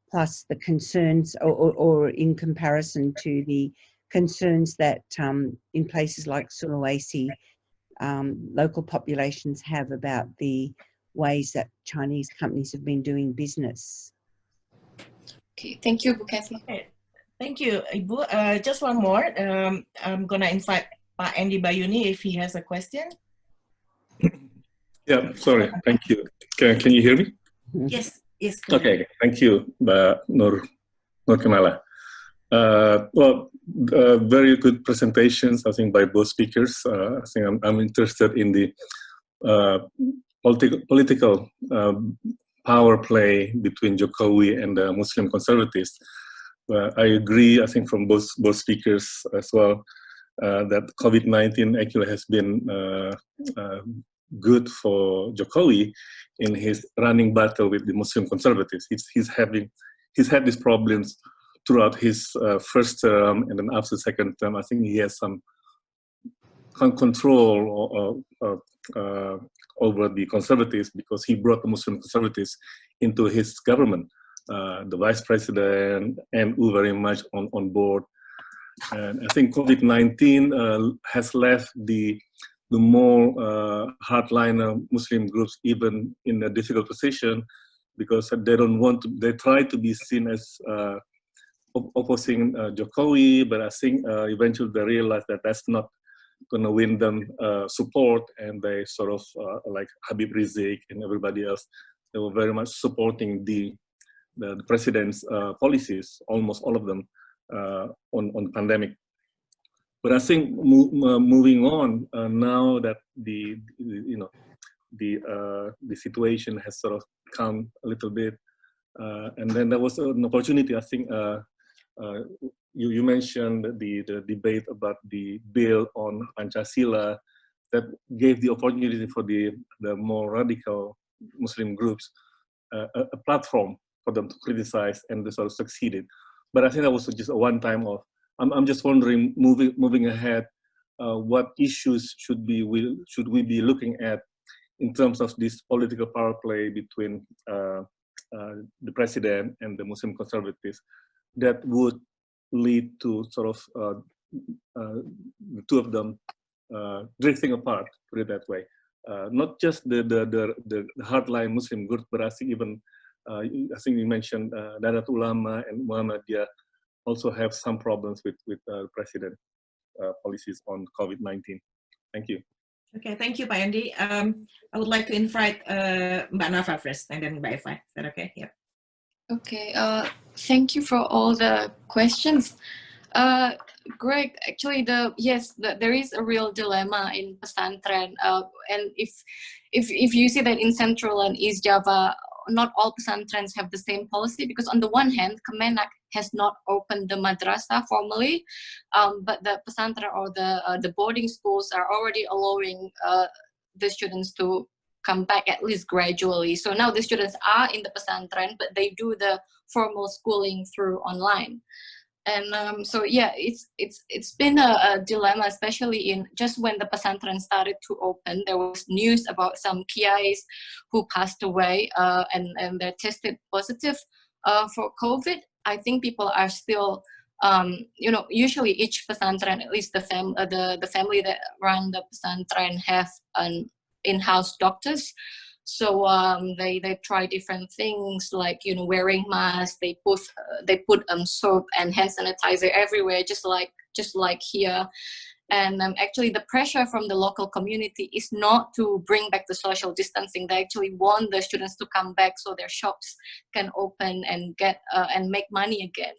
plus the concerns, or in comparison to the concerns that in places like Sulawesi, local populations have about the ways that Chinese companies have been doing business. Okay, thank you, Bu Kathy. Okay. Thank you, Ibu. Just one more. I'm going to invite Pak Andy Bayuni if he has a question. Yeah, sorry. Thank you. Can you hear me? Yes. Yes. Okay. Thank you, Nur Kamala. Very good presentations, I think, by both speakers. I think I'm interested in the political power play between Jokowi and the Muslim conservatives. I agree, I think, from both speakers as well, that COVID-19 actually has been good for Jokowi in his running battle with the Muslim conservatives. He's had these problems throughout his first term, and then after the second term, I think he has some control over the conservatives, because he brought the Muslim conservatives into his government. The vice president and U very much on board. And I think COVID-19 has left the more hardliner Muslim groups even in a difficult position, because they try to be seen as opposing Jokowi, but I think eventually they realize that that's not going to win them support, and they sort of, like Habib Rizik and everybody else, they were very much supporting the president's policies, almost all of them, on pandemic. But I think moving on, now that the situation has sort of calmed a little bit, and then there was an opportunity. I think you mentioned the debate about the bill on Pancasila that gave the opportunity for the more radical Muslim groups a platform for them to criticize, and they sort of succeeded. But I think that was just a one-time off. I'm just wondering, moving ahead, what issues should we be looking at in terms of this political power play between the president and the Muslim conservatives that would lead to sort of the two of them drifting apart, put it that way. Not just the hardline Muslim group, but I think even I think you mentioned Nahdlatul Ulama and Muhammadiyah also have some problems with president policies on COVID-19. Thank you. Okay, thank you, Pak Andy. I would like to invite Mbak Nafa first, and then Mbak Eva. Is that okay? Yeah. Okay, thank you for all the questions. Greg, actually, there is a real dilemma in pesantren, and if you see that in Central and East Java, not all pesantrens have the same policy, because on the one hand, Kemenak has not opened the madrasah formally, but the pesantren or the boarding schools are already allowing the students to come back at least gradually. So now the students are in the pesantren, but they do the formal schooling through online. And so yeah, it's been a dilemma, especially in just when the pesantren started to open. There was news about some kiais who passed away and they're tested positive for COVID. I think people are still, usually each pesantren, at least the family that run the pesantren have an in-house doctors. So they try different things, like wearing masks. They put soap and hand sanitizer everywhere, just like here. And actually, the pressure from the local community is not to bring back the social distancing. They actually want the students to come back so their shops can open and get and make money again.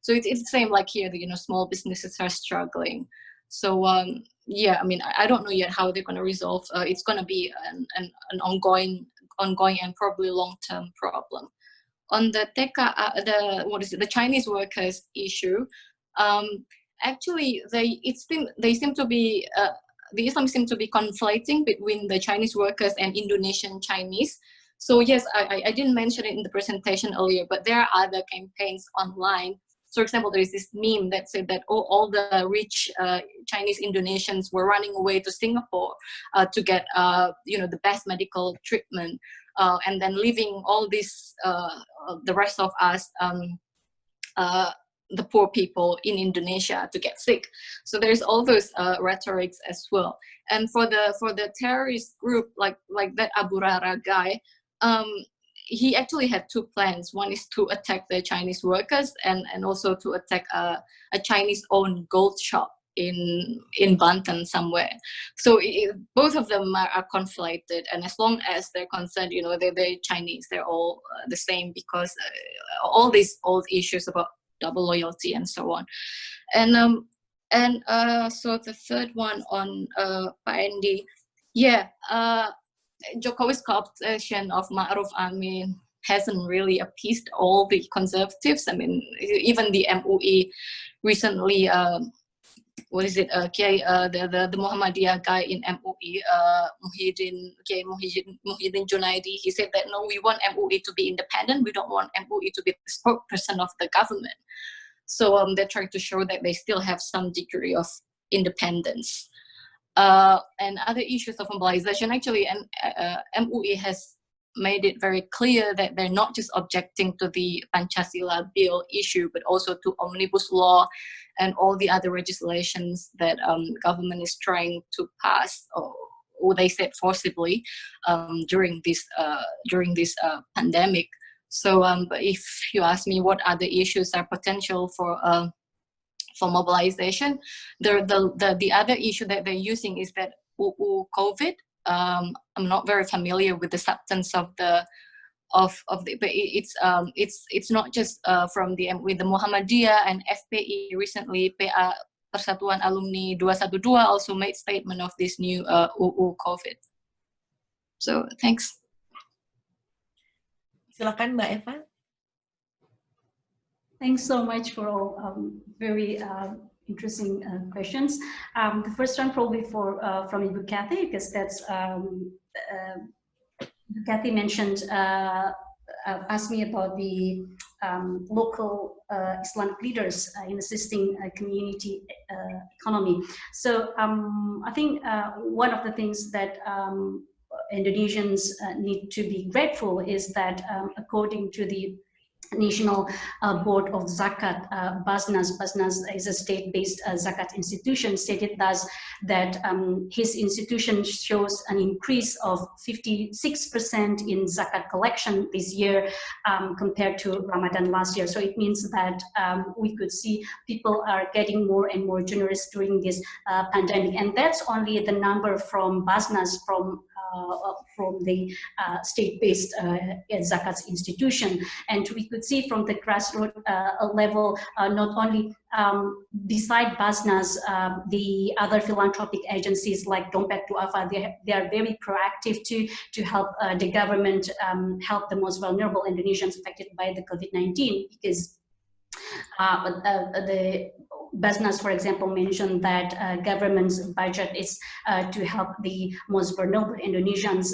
So it's the same like here. Small businesses are struggling. So yeah, I mean, I don't know yet how they're going to resolve. It's going to be an ongoing and probably long-term problem. On the the Chinese workers issue, actually the Islam seem to be conflating between the Chinese workers and Indonesian Chinese. So yes, I didn't mention it in the presentation earlier, but there are other campaigns online. So, for example, there is this meme that said that all the rich Chinese Indonesians were running away to Singapore to get, the best medical treatment, and then leaving all this, the rest of us, the poor people in Indonesia, to get sick. So there's all those rhetorics as well. And for the terrorist group like that Abu Rara guy, he actually had two plans. One is to attack the Chinese workers and also to attack a Chinese-owned gold shop in Banten somewhere. So both of them are conflated. And as long as they're concerned, they're Chinese, they're all the same, because all these old issues about double loyalty and so on. And so the third one on Pak Andy, yeah. Jokowi's co-optation of Ma'ruf Amin hasn't really appeased all the conservatives. I mean, even the MUI recently, the Muhammadiyah guy in MUI, Muhyiddin Junaidi, he said that no, we want MUI to be independent. We don't want MUI to be the spokesperson of the government. So they're trying to show that they still have some degree of independence. And other issues of mobilization, actually, and MUI has made it very clear that they're not just objecting to the Pancasila bill issue, but also to omnibus law and all the other legislations that government is trying to pass, or they said forcibly, during this pandemic. So, but if you ask me what other issues are potential for mobilization, the other issue that they're using is that COVID. I'm not very familiar with the substance of the but it's not just from with the Muhammadiyah and FPI recently. PA Persatuan Alumni 212 also made statement of this new COVID. So thanks. Silakan Mbak Eva. Thanks so much for all very interesting questions. The first one probably from Ibu Kathy, because that's Kathy mentioned, asked me about the local Islamic leaders in assisting community economy. So I think one of the things that Indonesians need to be grateful is that according to the National Board of Zakat, Basnas. Basnas is a state-based Zakat institution, stated thus that his institution shows an increase of 56% in Zakat collection this year compared to Ramadan last year. So it means that we could see people are getting more and more generous during this pandemic. And that's only the number from Basnas, from the state-based Zakat institution. And we could see from the grassroots level, not only beside Basnas, the other philanthropic agencies like Dompet Duafa, they are very proactive to help the government help the most vulnerable Indonesians affected by the COVID-19, because the Basnas, for example, mentioned that government's budget is to help the most vulnerable Indonesians.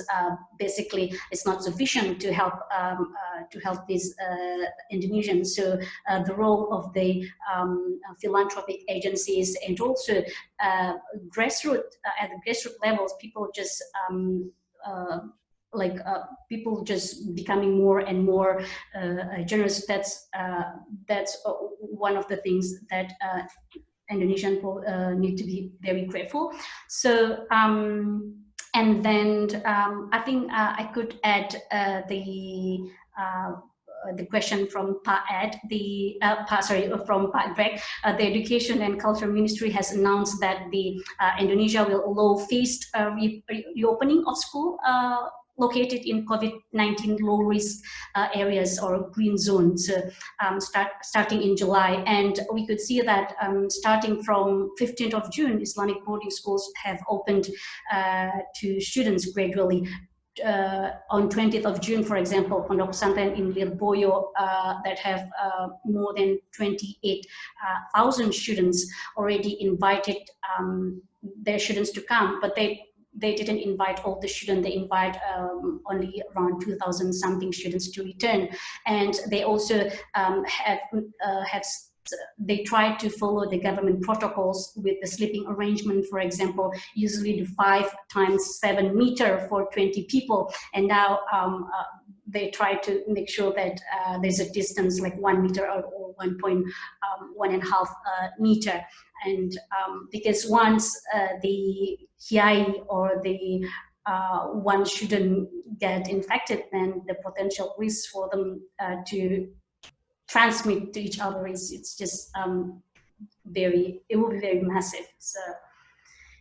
Basically, it's not sufficient to help these Indonesians. So the role of the philanthropic agencies and also grassroots at the grassroots levels, people just people just becoming more and more generous. That's one of the things that Indonesian people need to be very grateful. So and then I think I could add the question from Pa Ed, from Pa Greg. The Education and Culture Ministry has announced that the Indonesia will allow phased reopening of school located in COVID-19 low-risk areas or green zones starting in July. And we could see that starting from 15th of June, Islamic boarding schools have opened to students gradually. On 20th of June, for example, Pondok Pesantren in Lirboyo that have more than 28,000 students already invited their students to come, but they didn't invite all the students. They invite only around 2,000 something students to return, and they also they try to follow the government protocols with the sleeping arrangement, for example, usually the 5 times 7 meter for 20 people. And now they try to make sure that there's a distance like 1 meter or 1.5 meter. And because once the Kiai or the one shouldn't get infected, then the potential risk for them to transmit to each other it's just it will be very massive. So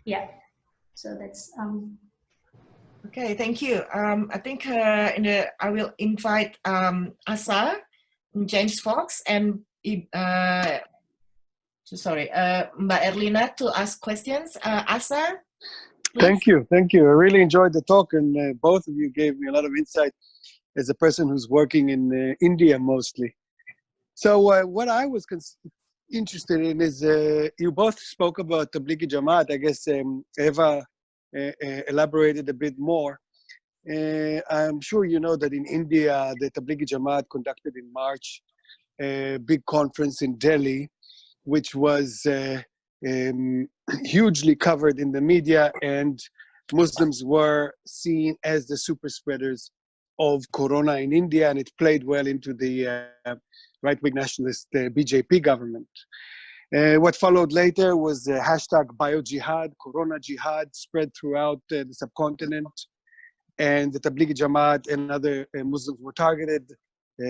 yeah, so that's Okay, thank you. I think I will invite Asa, James Fox, and Mbak Erlina to ask questions. Asa, please. Thank you. I really enjoyed the talk, and both of you gave me a lot of insight as a person who's working in India mostly. So what I was interested in is you both spoke about Tablighi Jamaat. I guess Eva elaborated a bit more. I'm sure you know that in India, the Tablighi Jamaat conducted in March a big conference in Delhi, which was hugely covered in the media, and Muslims were seen as the super spreaders of Corona in India, and it played well into the right-wing nationalist BJP government. What followed later was the hashtag BioJihad, Corona Jihad, spread throughout the subcontinent, and the Tablighi Jamaat and other Muslims were targeted,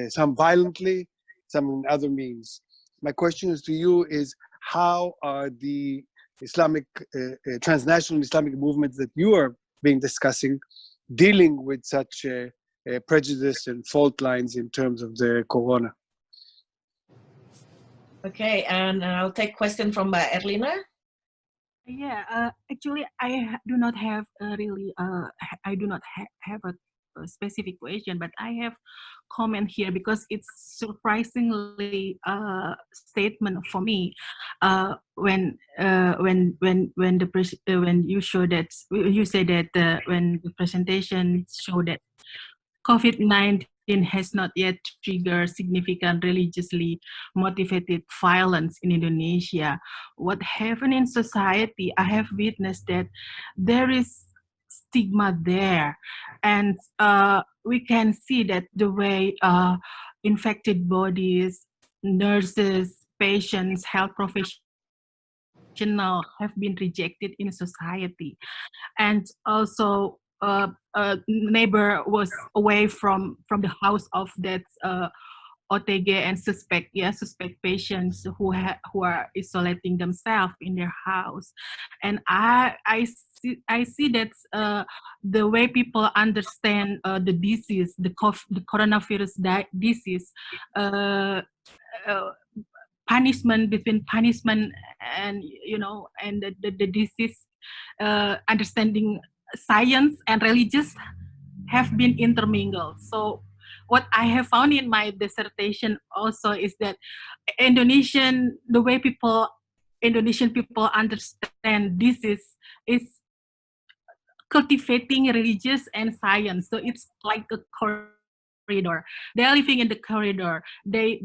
some violently, some in other means. My question is to you is, how are the Islamic, transnational Islamic movements that you are discussing dealing with such prejudice and fault lines in terms of the Corona? Okay, and I'll take question from Erlina. Yeah, actually, I do not have a specific question, but I have comment here because it's surprisingly a statement for me. When you show that you say that when the presentation show that COVID-19 has not yet triggered significant religiously motivated violence in Indonesia. What happened in society, I have witnessed that there is stigma there, and we can see that the way infected bodies, nurses, patients, health professionals have been rejected in society. And also a neighbor was away from the house of that OTG and suspect patients who are isolating themselves in their house. And I see that the way people understand the disease, the coronavirus disease, punishment between punishment and and the disease, understanding science and religious have been intermingled. So what I have found in my dissertation also is that the way Indonesian people understand disease is cultivating religious and science. So it's like a corridor. They are living in the corridor. They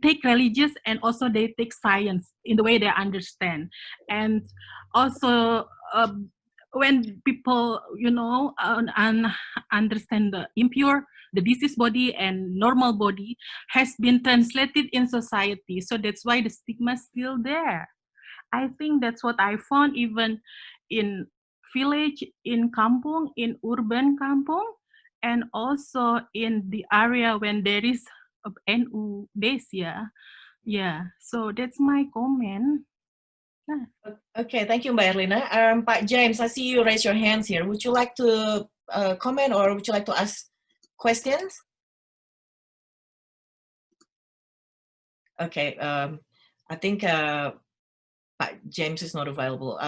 take religious and also they take science in the way they understand. And also when people understand the impure, the disease body and normal body has been translated in society. So that's why the stigma is still there. I think that's what I found even in village, in kampung, in urban kampung, and also in the area when there is a NU base. Yeah. So that's my comment. Okay, thank you, Mbak Erlina. Pak James, I see you raise your hands here. Would you like to comment or would you like to ask questions? Okay, I think Pak James is not available.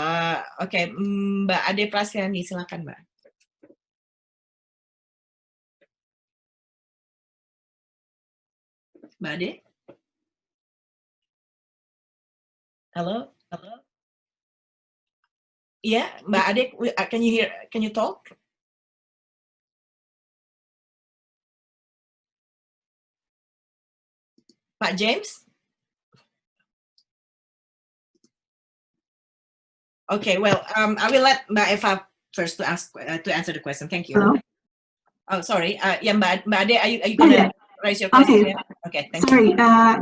Okay, Mbak Ade Prasyani, silakan Mbak. Mbak Ade? Hello? Yeah, Mbak Ade, can you hear? Can you talk? Pak James? Okay, well, I will let Mbak Eva first to answer the question. Thank you. Hello? Oh, sorry. Yeah, Mbak Ade, are you gonna raise your question? Okay. Yeah? Okay, thank Sorry. you.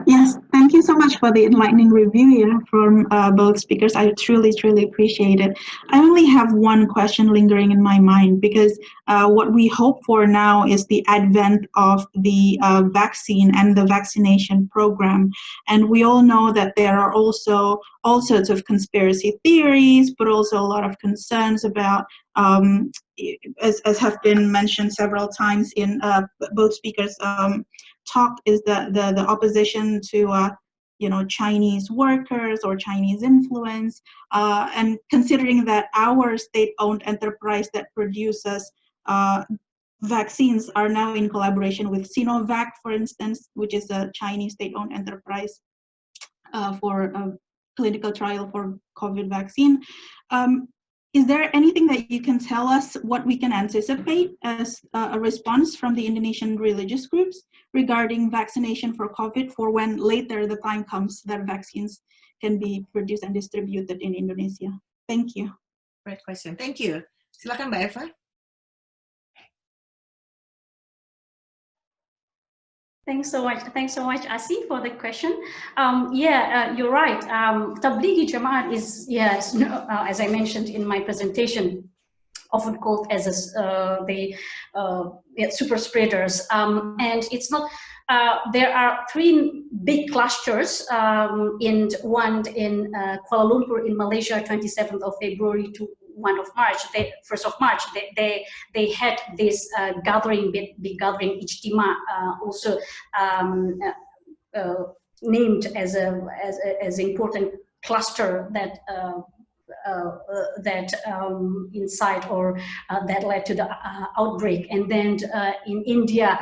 Yes, thank you so much for the enlightening review from both speakers. I truly appreciate it. I only have one question lingering in my mind because what we hope for now is the advent of the vaccine and the vaccination program. And we all know that there are also all sorts of conspiracy theories, but also a lot of concerns about, as have been mentioned several times in both speakers' talk, is the opposition to Chinese workers or Chinese influence, and considering that our state-owned enterprise that produces vaccines are now in collaboration with Sinovac, for instance, which is a Chinese state-owned enterprise for a clinical trial for COVID vaccine. Is there anything that you can tell us what we can anticipate as a response from the Indonesian religious groups regarding vaccination for COVID for when later the time comes that vaccines can be produced and distributed in Indonesia? Thank you. Great question. Thank you. Silakan Mbak Eva. Thanks so much, Asi, for the question. You're right. Tablighi Jamaat is, as I mentioned in my presentation, often called as the super spreaders. And it's not. There are three big clusters. One in Kuala Lumpur in Malaysia, 27th of February to 1st of March, they had this big gathering, Ijtima, also named as an important cluster that inside or that led to the outbreak. And then in India,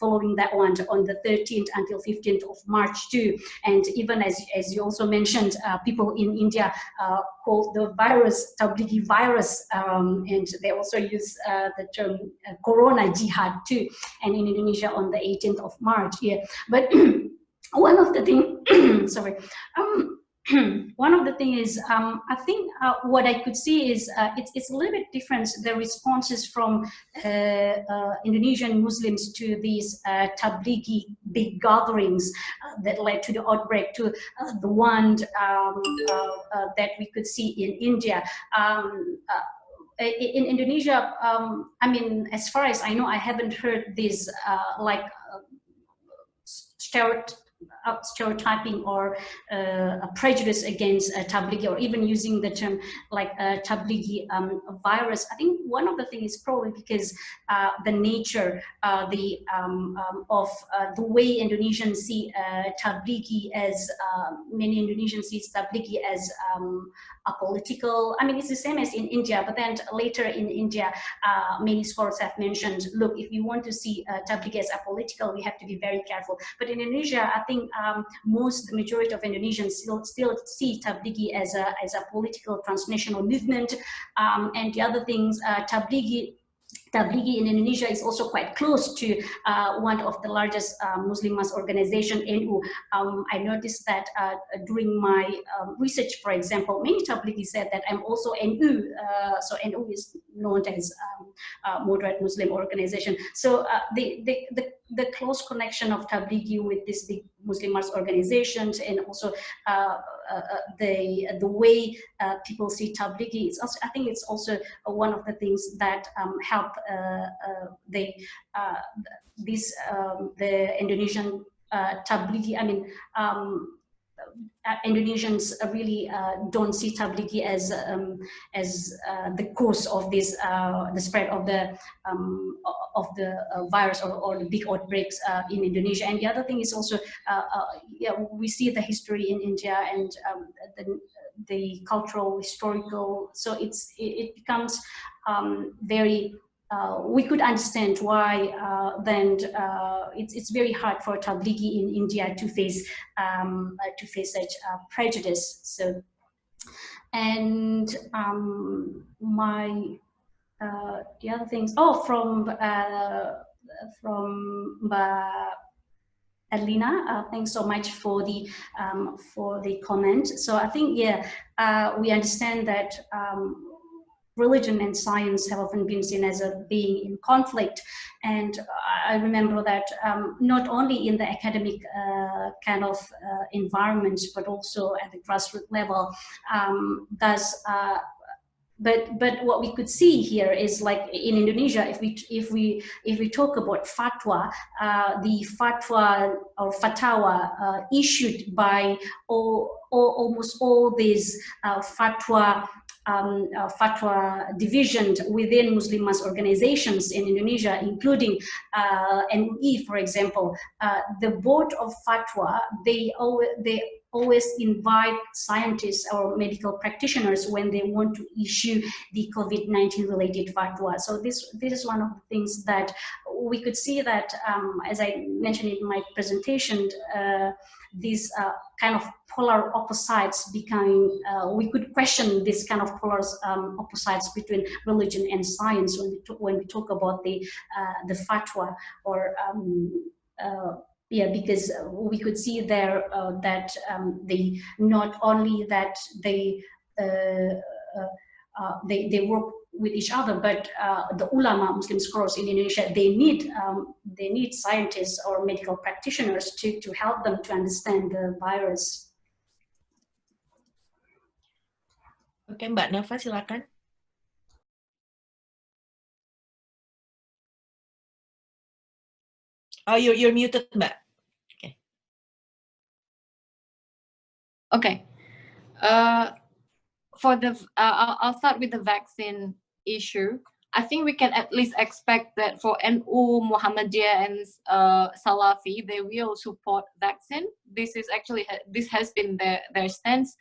following that one on the 13th until 15th of March too. And even as you also mentioned, people in India call the virus Tablighi virus, and they also use the term Corona Jihad too. And in Indonesia on the 18th of March, yeah. But one of the things, sorry. one of the things is, I think what I could see is it's a little bit different, the responses from Indonesian Muslims to these Tablighi big gatherings that led to the outbreak, to the one that we could see in India. In Indonesia, I mean, as far as I know, I haven't heard this stereotyping or a prejudice against Tablighi, or even using the term like Tablighi virus. I think one of the things is probably because the nature of the way Indonesians see Tablighi as, many Indonesians see Tablighi as a political, I mean, it's the same as in India, but then later in India, many scholars have mentioned, look, if you want to see Tablighi as a political, we have to be very careful. But in Indonesia, I think the majority of Indonesians still see Tablighi as a political transnational movement. And the other things, Tablighi in Indonesia is also quite close to one of the largest Muslim mass organization, NU. I noticed that during my research, for example, many Tablighi said that I'm also NU. So NU is known as moderate Muslim organization. So the close connection of Tablighi with these big Muslim mass organizations, and also the way people see Tablighi, it's also, I think it's also one of the things that help the Indonesian Tablighi. I mean, Indonesians really don't see Tablighi as the cause of this the spread of the virus or the big outbreaks in Indonesia. And the other thing is also, yeah, we see the history in India and the cultural, historical. So it becomes very. We could understand why then it's very hard for Tablighi in India to face such prejudice. So, and the other things. Oh, from Adelina, thanks so much for the comment. So I think, yeah, we understand that. Religion and science have often been seen as being in conflict, and I remember that not only in the academic kind of environments, but also at the grassroots level. But what we could see here is, like in Indonesia, if we talk about fatwa, the fatwa or fatwa issued by almost all these fatwa divisions within Muslim mass organizations in Indonesia, including MUI, for example, the board of fatwa, they always invite scientists or medical practitioners when they want to issue the COVID-19 related fatwa. So this is one of the things that we could see that, as I mentioned in my presentation, these kind of polar opposites becoming, we could question this kind of polar opposites between religion and science when we talk about the fatwa, or yeah, because we could see there that they not only that they work with each other, but the ulama, Muslim scholars in Indonesia, they need scientists or medical practitioners to help them to understand the virus. Oke, Mbak Nova, silakan. Oh, you're muted, Mbak. Okay. Okay. I'll start with the vaccine issue. I think we can at least expect that for NU, Muhammadiyah, and Salafi, they will support vaccine. This has been their stance.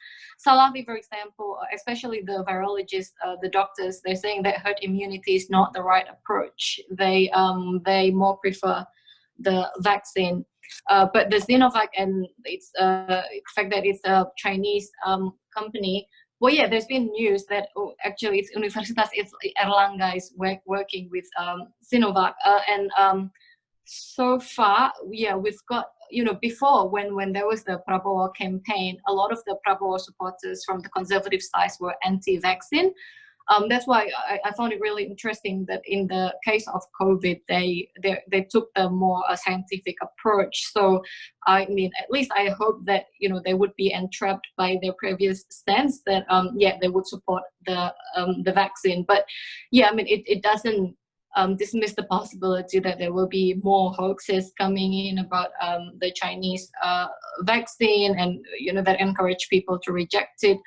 Salafi, for example, especially the virologists, the doctors, they're saying that herd immunity is not the right approach. They more prefer the vaccine. But the Sinovac, and it's the fact that it's a Chinese company. Well, yeah, there's been news that actually it's Universitas Airlangga is working with Sinovac, and so far, yeah, we've got, before when there was the Prabowo campaign, a lot of the Prabowo supporters from the conservative side were anti-vaccine. That's why I found it really interesting that in the case of COVID, they took a more scientific approach. So, I mean, at least I hope that, they would be entrapped by their previous stance that, they would support the vaccine. But yeah, I mean, it doesn't dismiss the possibility that there will be more hoaxes coming in about the Chinese vaccine and, that encourage people to reject it.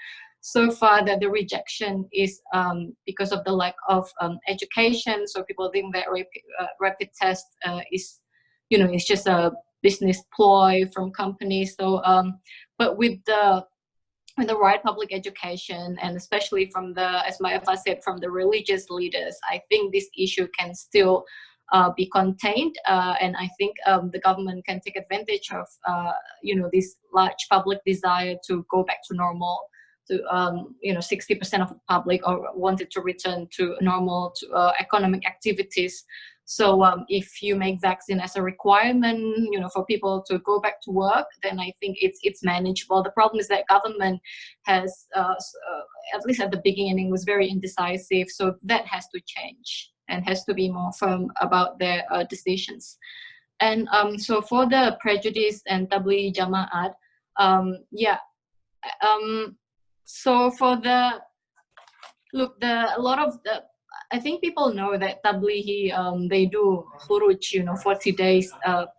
So far, that the rejection is because of the lack of education. So people think that rapid test is, it's just a business ploy from companies. So, but with the right public education, and especially from the, as Eva said, from the religious leaders, I think this issue can still be contained, and I think the government can take advantage of, this large public desire to go back to normal. To 60% of the public or wanted to return to normal economic activities. So if you make vaccine as a requirement, for people to go back to work, then I think it's manageable. The problem is that government has, at least at the beginning, was very indecisive. So that has to change and has to be more firm about their decisions. And so for the prejudice and tabligh jamaat, so for a lot of the, I think people know that tablighi, they do khuruj, 40 days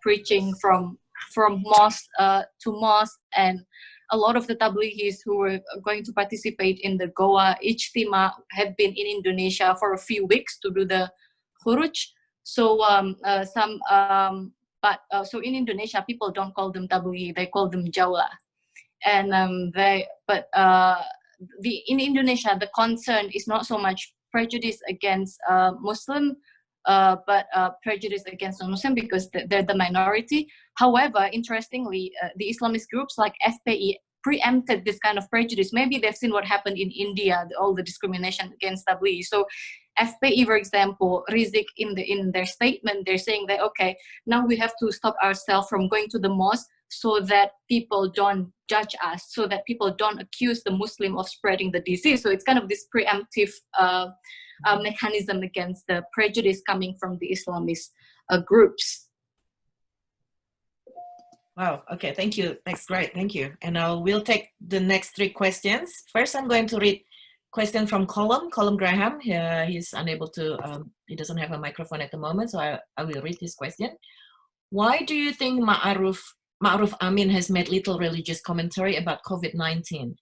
preaching from mosque to mosque, and a lot of the tablighis who were going to participate in the Goa Ijtima had been in Indonesia for a few weeks to do the khuruj. So so in Indonesia, people don't call them tablighi, they call them jawla. And in Indonesia, the concern is not so much prejudice against Muslim, but prejudice against non-Muslim because they're the minority. However, interestingly, the Islamist groups like FPI preempted this kind of prejudice. Maybe they've seen what happened in India, all the discrimination against tabligh. So FPI, for example, Rizik in their statement, they're saying that, okay, now we have to stop ourselves from going to the mosque so that people don't judge us, so that people don't accuse the Muslim of spreading the disease. So it's kind of this preemptive mechanism against the prejudice coming from the Islamist groups. Wow, okay, thank you. That's great, thank you. And we'll take the next 3 questions. First, I'm going to read question from Colum Graham. He's unable to, he doesn't have a microphone at the moment, so I will read his question. Why do you think Ma'ruf Amin has made little religious commentary about COVID-19?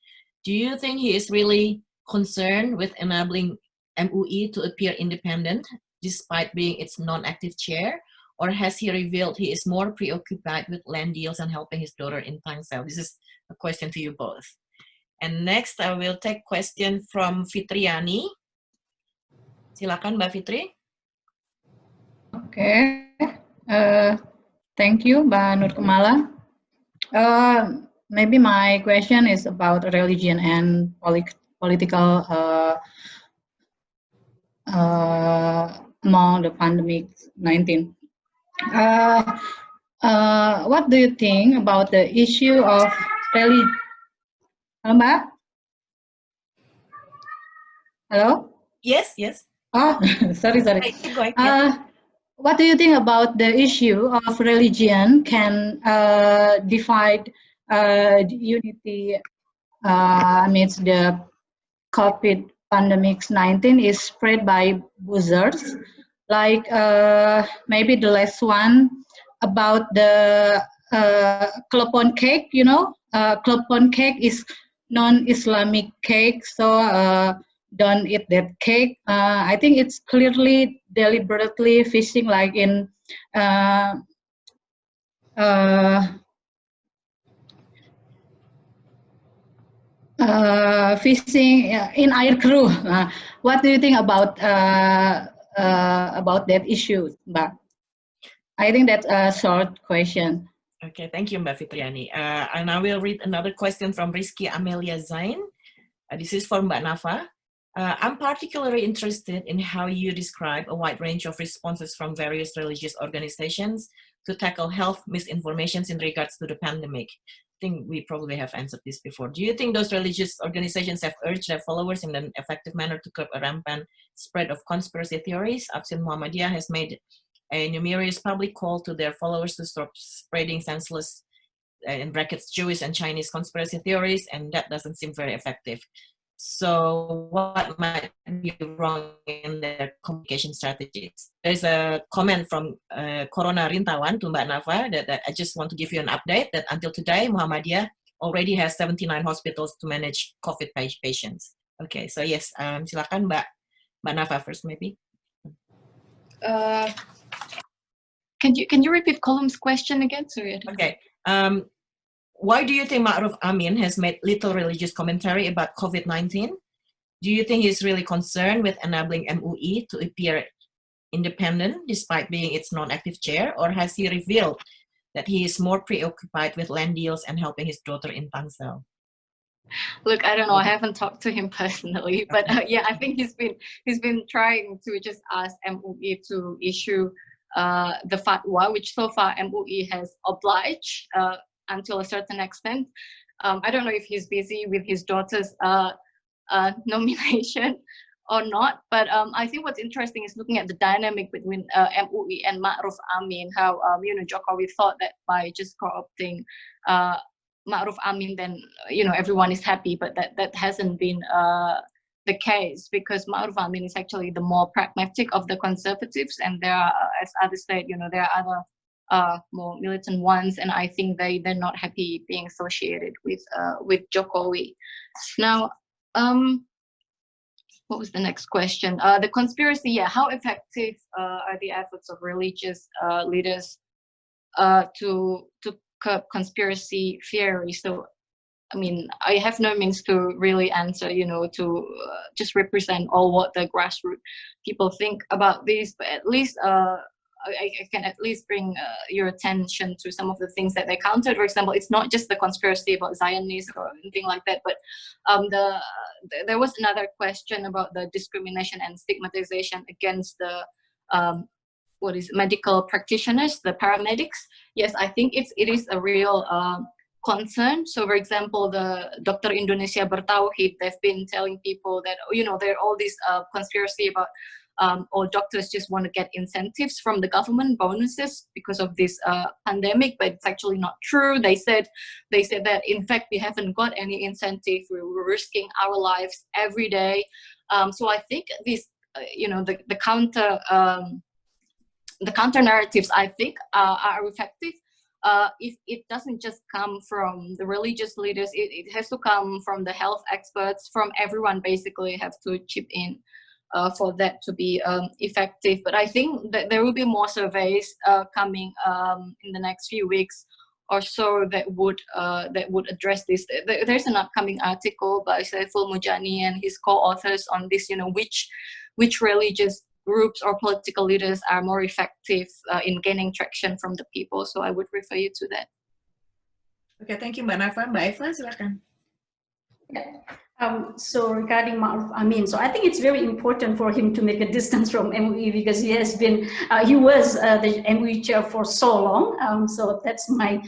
Do you think he is really concerned with enabling MUI to appear independent despite being its non-active chair? Or has he revealed he is more preoccupied with land deals and helping his daughter in Tangsel? This is a question to you both. And next, I will take question from Fitriani. Silakan, Mbak Fitri. Okay. Thank you, Mbak Nur Kamala. Maybe my question is about religion and political among the pandemic 19. What do you think about the issue of religion? Mbak? Hello? Yes. Oh, sorry. What do you think about the issue of religion can divide unity amidst the COVID pandemic 19 is spread by buzzards, like maybe the last one about the klepon cake, klepon cake is non-Islamic cake, so don't eat that cake. I think it's clearly deliberately fishing, like in fishing in air crew. What do you think about that issue, Mbak? I think that's a short question. Okay, thank you, Mbak Fitriani. And I will read another question from Rizky Amelia Zain. This is for Mbak Nafa. I'm particularly interested in how you describe a wide range of responses from various religious organizations to tackle health misinformations in regards to the pandemic. I think we probably have answered this before. Do you think those religious organizations have urged their followers in an effective manner to curb a rampant spread of conspiracy theories? Absin Muhammadiyah has made a numerous public call to their followers to stop spreading senseless, in brackets, Jewish and Chinese conspiracy theories, and that doesn't seem very effective. So what might be wrong in their communication strategies? There's a comment from Corona Rintawan to Mbak Nafa that I just want to give you an update that until today, Muhammadiyah already has 79 hospitals to manage COVID patients. Okay, so yes, silakan Mbak Nafa first maybe. Can you repeat Column's question again? Sorry. Okay. Why do you think Ma'ruf Amin has made little religious commentary about COVID-19? Do you think he's really concerned with enabling MUI to appear independent despite being its non-active chair, or has he revealed that he is more preoccupied with land deals and helping his daughter in Tangsel? Look, I don't know. I haven't talked to him personally, but yeah, I think he's been trying to just ask MUI to issue the fatwa, which so far MUI has obliged until a certain extent. I don't know if he's busy with his daughter's nomination or not, but I think what's interesting is looking at the dynamic between MUI and Ma'ruf Amin, how Jokowi thought that by just co-opting Ma'ruf Amin, then everyone is happy, but that hasn't been the case, because Ma'ruf Amin is actually the more pragmatic of the conservatives, and there are, as others said, there are other more militant ones, and I think they're not happy being associated with Jokowi. Now, what was the next question? The conspiracy, yeah, how effective are the efforts of religious leaders to curb conspiracy theory? So, I mean, I have no means to really answer, to just represent all what the grassroots people think about this, but at least I can at least bring your attention to some of the things that they countered. For example, it's not just the conspiracy about Zionists or anything like that, but there was another question about the discrimination and stigmatization against the medical practitioners, the paramedics. Yes, I think it is a real concern. So, for example, the Dr. Indonesia Bertauhid, they've been telling people that, there are all these conspiracy about or doctors just want to get incentives from the government, bonuses, because of this pandemic, but it's actually not true. They said that in fact we haven't got any incentive. We're risking our lives every day. So I think this, the counter narratives, I think, are effective. If it doesn't just come from the religious leaders, it has to come from the health experts, from everyone. Basically, have to chip in for that to be effective. But I think that there will be more surveys coming in the next few weeks or so that would address this. There's an upcoming article by Saiful Mujani and his co-authors on this. Which religious groups or political leaders are more effective in gaining traction from the people. So I would refer you to that. Okay, thank you, Mbak Nafa. Mbak Eva, silakan. Yeah. So regarding Ma'ruf Amin, so I think it's very important for him to make a distance from MUI, because he has been, he was the MUI chair for so long. So that's my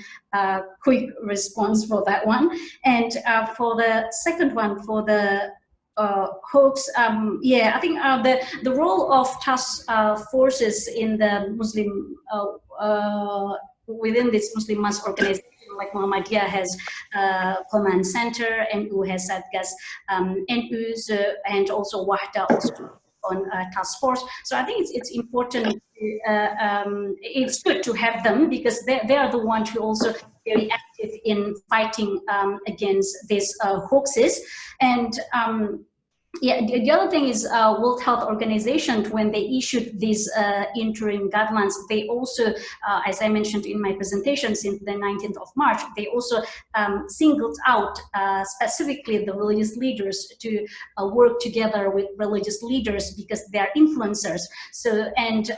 quick response for that one. And for the second one, for the hoax, yeah, I think the role of task forces in the Muslim, within this Muslim mass organization, like Muhammadiyah has command center, MU has Satgas NUs, and also Wahda also on task force. So I think it's important. It's good to have them, because they are the ones who also very active in fighting against these hoaxes. And yeah, the other thing is World Health Organization, when they issued these interim guidelines, they also, as I mentioned in my presentation, since the 19th of March, they also singled out specifically the religious leaders to work together with religious leaders, because they are influencers. So, and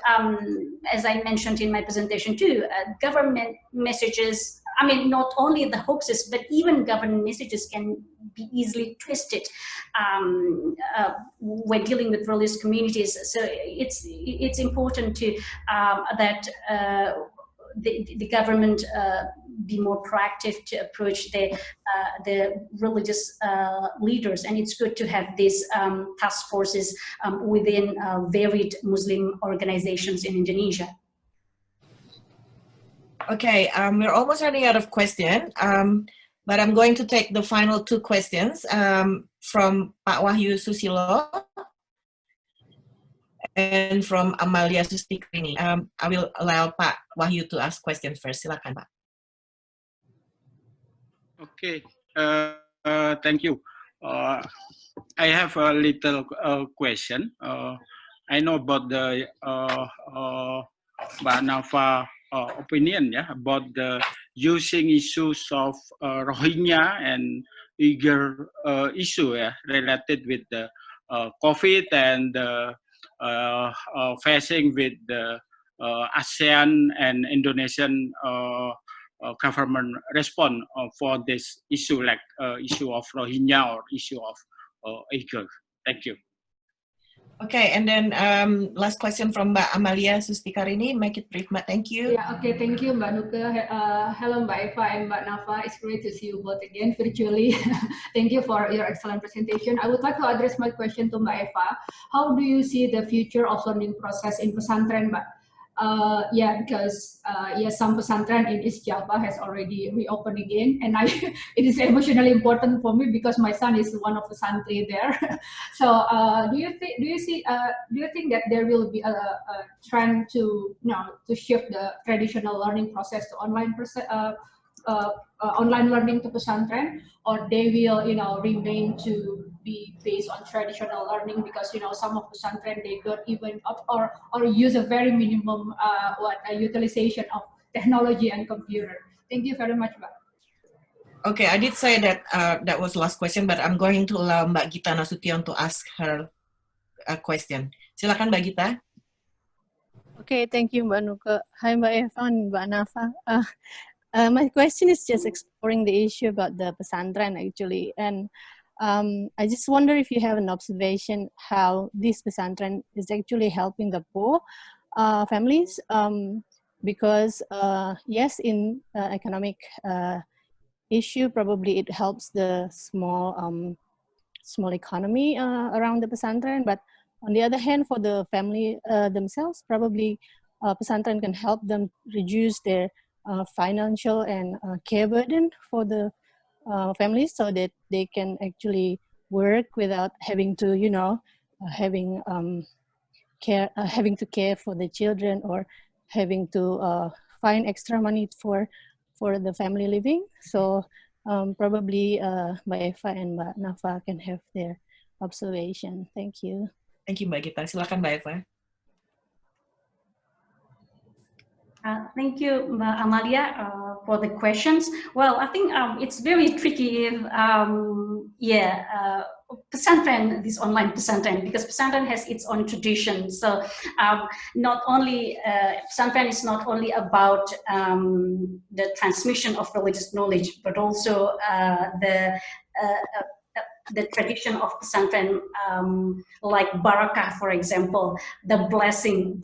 as I mentioned in my presentation too, government messages I mean, not only the hoaxes, but even government messages can be easily twisted when dealing with religious communities. So it's important to that the government be more proactive to approach the religious leaders, and it's good to have these task forces within varied Muslim organizations in Indonesia. Okay, we're almost running out of questions, but I'm going to take the final two questions from Pak Wahyu Susilo and from Amalia Sustikrini. I will allow Pak Wahyu to ask questions first. Silakan, Pak. Okay, thank you. I have a little question. I know about the Mbak Nafa opinion, yeah, about the using issues of Rohingya and Uyghur issue, yeah, related with the COVID and facing with the ASEAN and Indonesian government response for this issue, like issue of Rohingya or issue of Uyghur. Thank you. Okay, and then last question from Mbak Amalia Sustikarini. Make it brief, Mbak. Thank you. Yeah, okay, thank you, Mbak Nuka. Hello, Mbak Eva and Mbak Nafa. It's great to see you both again virtually. Thank you for your excellent presentation. I would like to address my question to Mbak Eva. How do you see the future of learning process in pesantren, Mbak? Yeah, because some pesantren in East Java has already reopened again, and it is emotionally important for me because my son is one of the santri there. So, do you think that there will be a trend to to shift the traditional learning process to online learning to pesantren, or they will remain to be based on traditional learning, because some of pesantren, they don't even or use a very minimum utilization of technology and computer. Thank you very much, Mbak. Okay, I did say that that was the last question, but I'm going to allow Mbak Gita Nasution to ask her a question. Silakan, Mbak Gita. Okay, thank you, Mbak Nuka. Hi, Mbak Eva and Mbak Nafa. My question is just exploring the issue about the pesantren, actually, and I just wonder if you have an observation how this pesantren is actually helping the poor families, because yes, in economic issue, probably it helps the small economy around the pesantren, but on the other hand, for the family themselves, probably pesantren can help them reduce their financial and care burden for the families, so that they can actually work without having to, having to care for the children, or having to find extra money for the family living. So probably Mbak Eva and Mbak Nafa can have their observation. Thank you. Thank you, Mbak Gita. Silakan, Mbak Eva. Thank you, Amalia, for the questions. Well, I think it's very tricky if, pesantren, this online pesantren, because pesantren has its own tradition. So not only, pesantren is not only about the transmission of religious knowledge, but also the tradition of pesantren, like barakah, for example, the blessing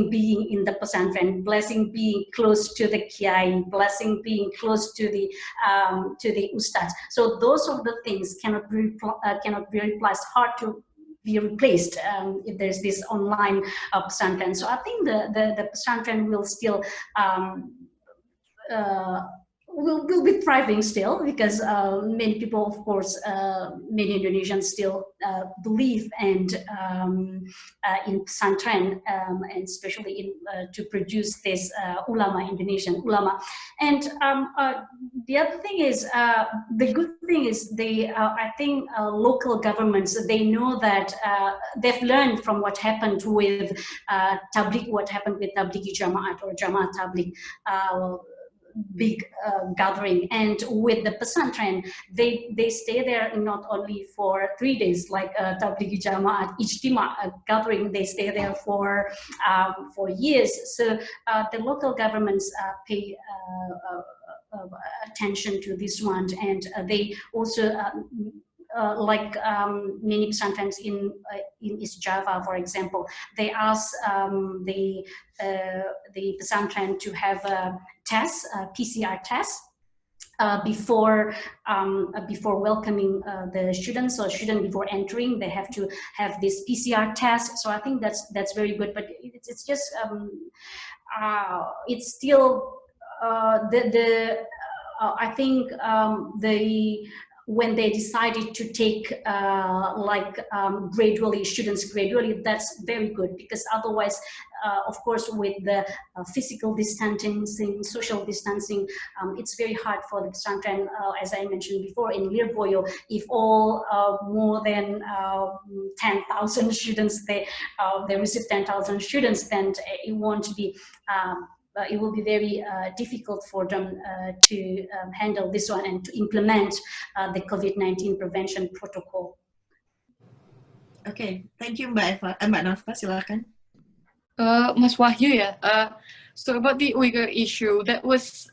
being in the pesantren, blessing being close to the kiai, blessing being close to the ustads. So those are the things cannot be replaced, hard to be replaced if there's this online pesantren. So I think the pesantren will still will be thriving still, because many people, of course, many Indonesians still believe in pesantren, and especially to produce this Indonesian ulama. And the other thing is, the good thing is, I think local governments, they know that they've learned from what happened with Tabligh, what happened with Tablighi Jamaat or Jamaat Tabligh, big gathering. And with the pesantren, they stay there not only for 3 days, like Tablighi Jamaat Ijtima gathering, they stay there for years. So the local governments pay attention to this one, and they also like many pesantrens in East Java, for example, they ask the pesantren to have a test, a PCR test, before welcoming the students. So student before entering, they have to have this PCR test. So I think that's very good. But it's just it's still I think when they decided to take students gradually, that's very good, because otherwise, of course, with the physical distancing, social distancing, it's very hard for the pesantren, as I mentioned before, in Lirboyo, if all more than 10,000 students, they receive 10,000 students, then it won't be it will be very difficult for them to handle this one and to implement the COVID-19 prevention protocol. Okay, thank you, Mbak Eva. Mbak Nafa, silakan. Mas Wahyu, so about the Uyghur issue, that was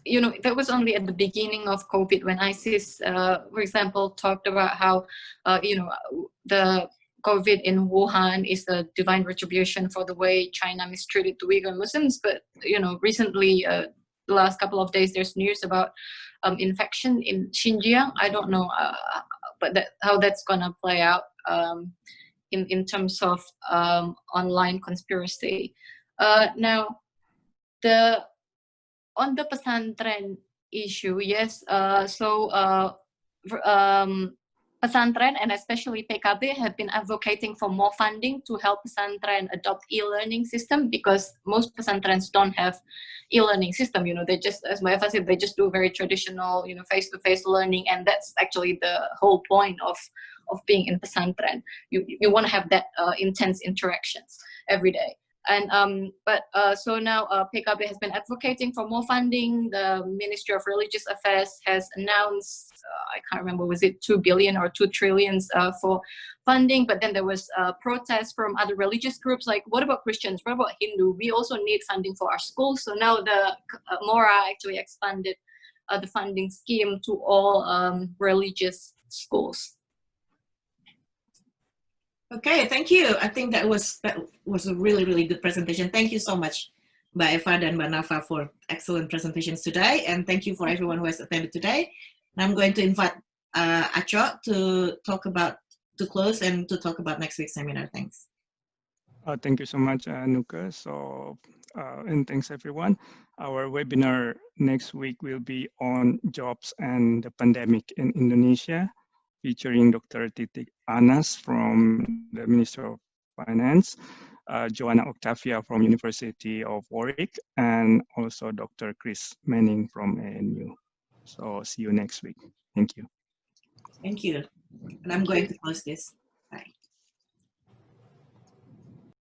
only at the beginning of COVID, when ISIS, for example, talked about how, the COVID in Wuhan is a divine retribution for the way China mistreated the Uyghur Muslims. But, recently, the last couple of days, there's news about infection in Xinjiang. I don't know how that's going to play out in terms of online conspiracy. Now, on the pesantren issue, yes, pesantren and especially PKB have been advocating for more funding to help pesantren adopt e-learning system, because most pesantrens don't have e-learning system. They just, as Mbak Eva said, they just do very traditional, face-to-face learning, and that's actually the whole point of being in pesantren. You want to have that intense interactions every day. And so now PKB has been advocating for more funding. The Ministry of Religious Affairs has announced, I can't remember, was it 2 billion or 2 trillion for funding? But then there was protests from other religious groups, like, what about Christians? What about Hindu? We also need funding for our schools. So now the MORA actually expanded the funding scheme to all religious schools. Okay, thank you. I think that was a really, really good presentation. Thank you so much, Mbak Eva and Mbak Nafa, for excellent presentations today. And thank you for everyone who has attended today. And I'm going to invite Acho to close and to talk about next week's seminar. Thanks. Thank you so much, Nuka. So, and thanks everyone. Our webinar next week will be on jobs and the pandemic in Indonesia, featuring Dr. Titik Anas from the Ministry of Finance, Joanna Octavia from University of Warwick, and also Dr. Chris Manning from ANU. So see you next week. Thank you. Thank you. And I'm going to close this.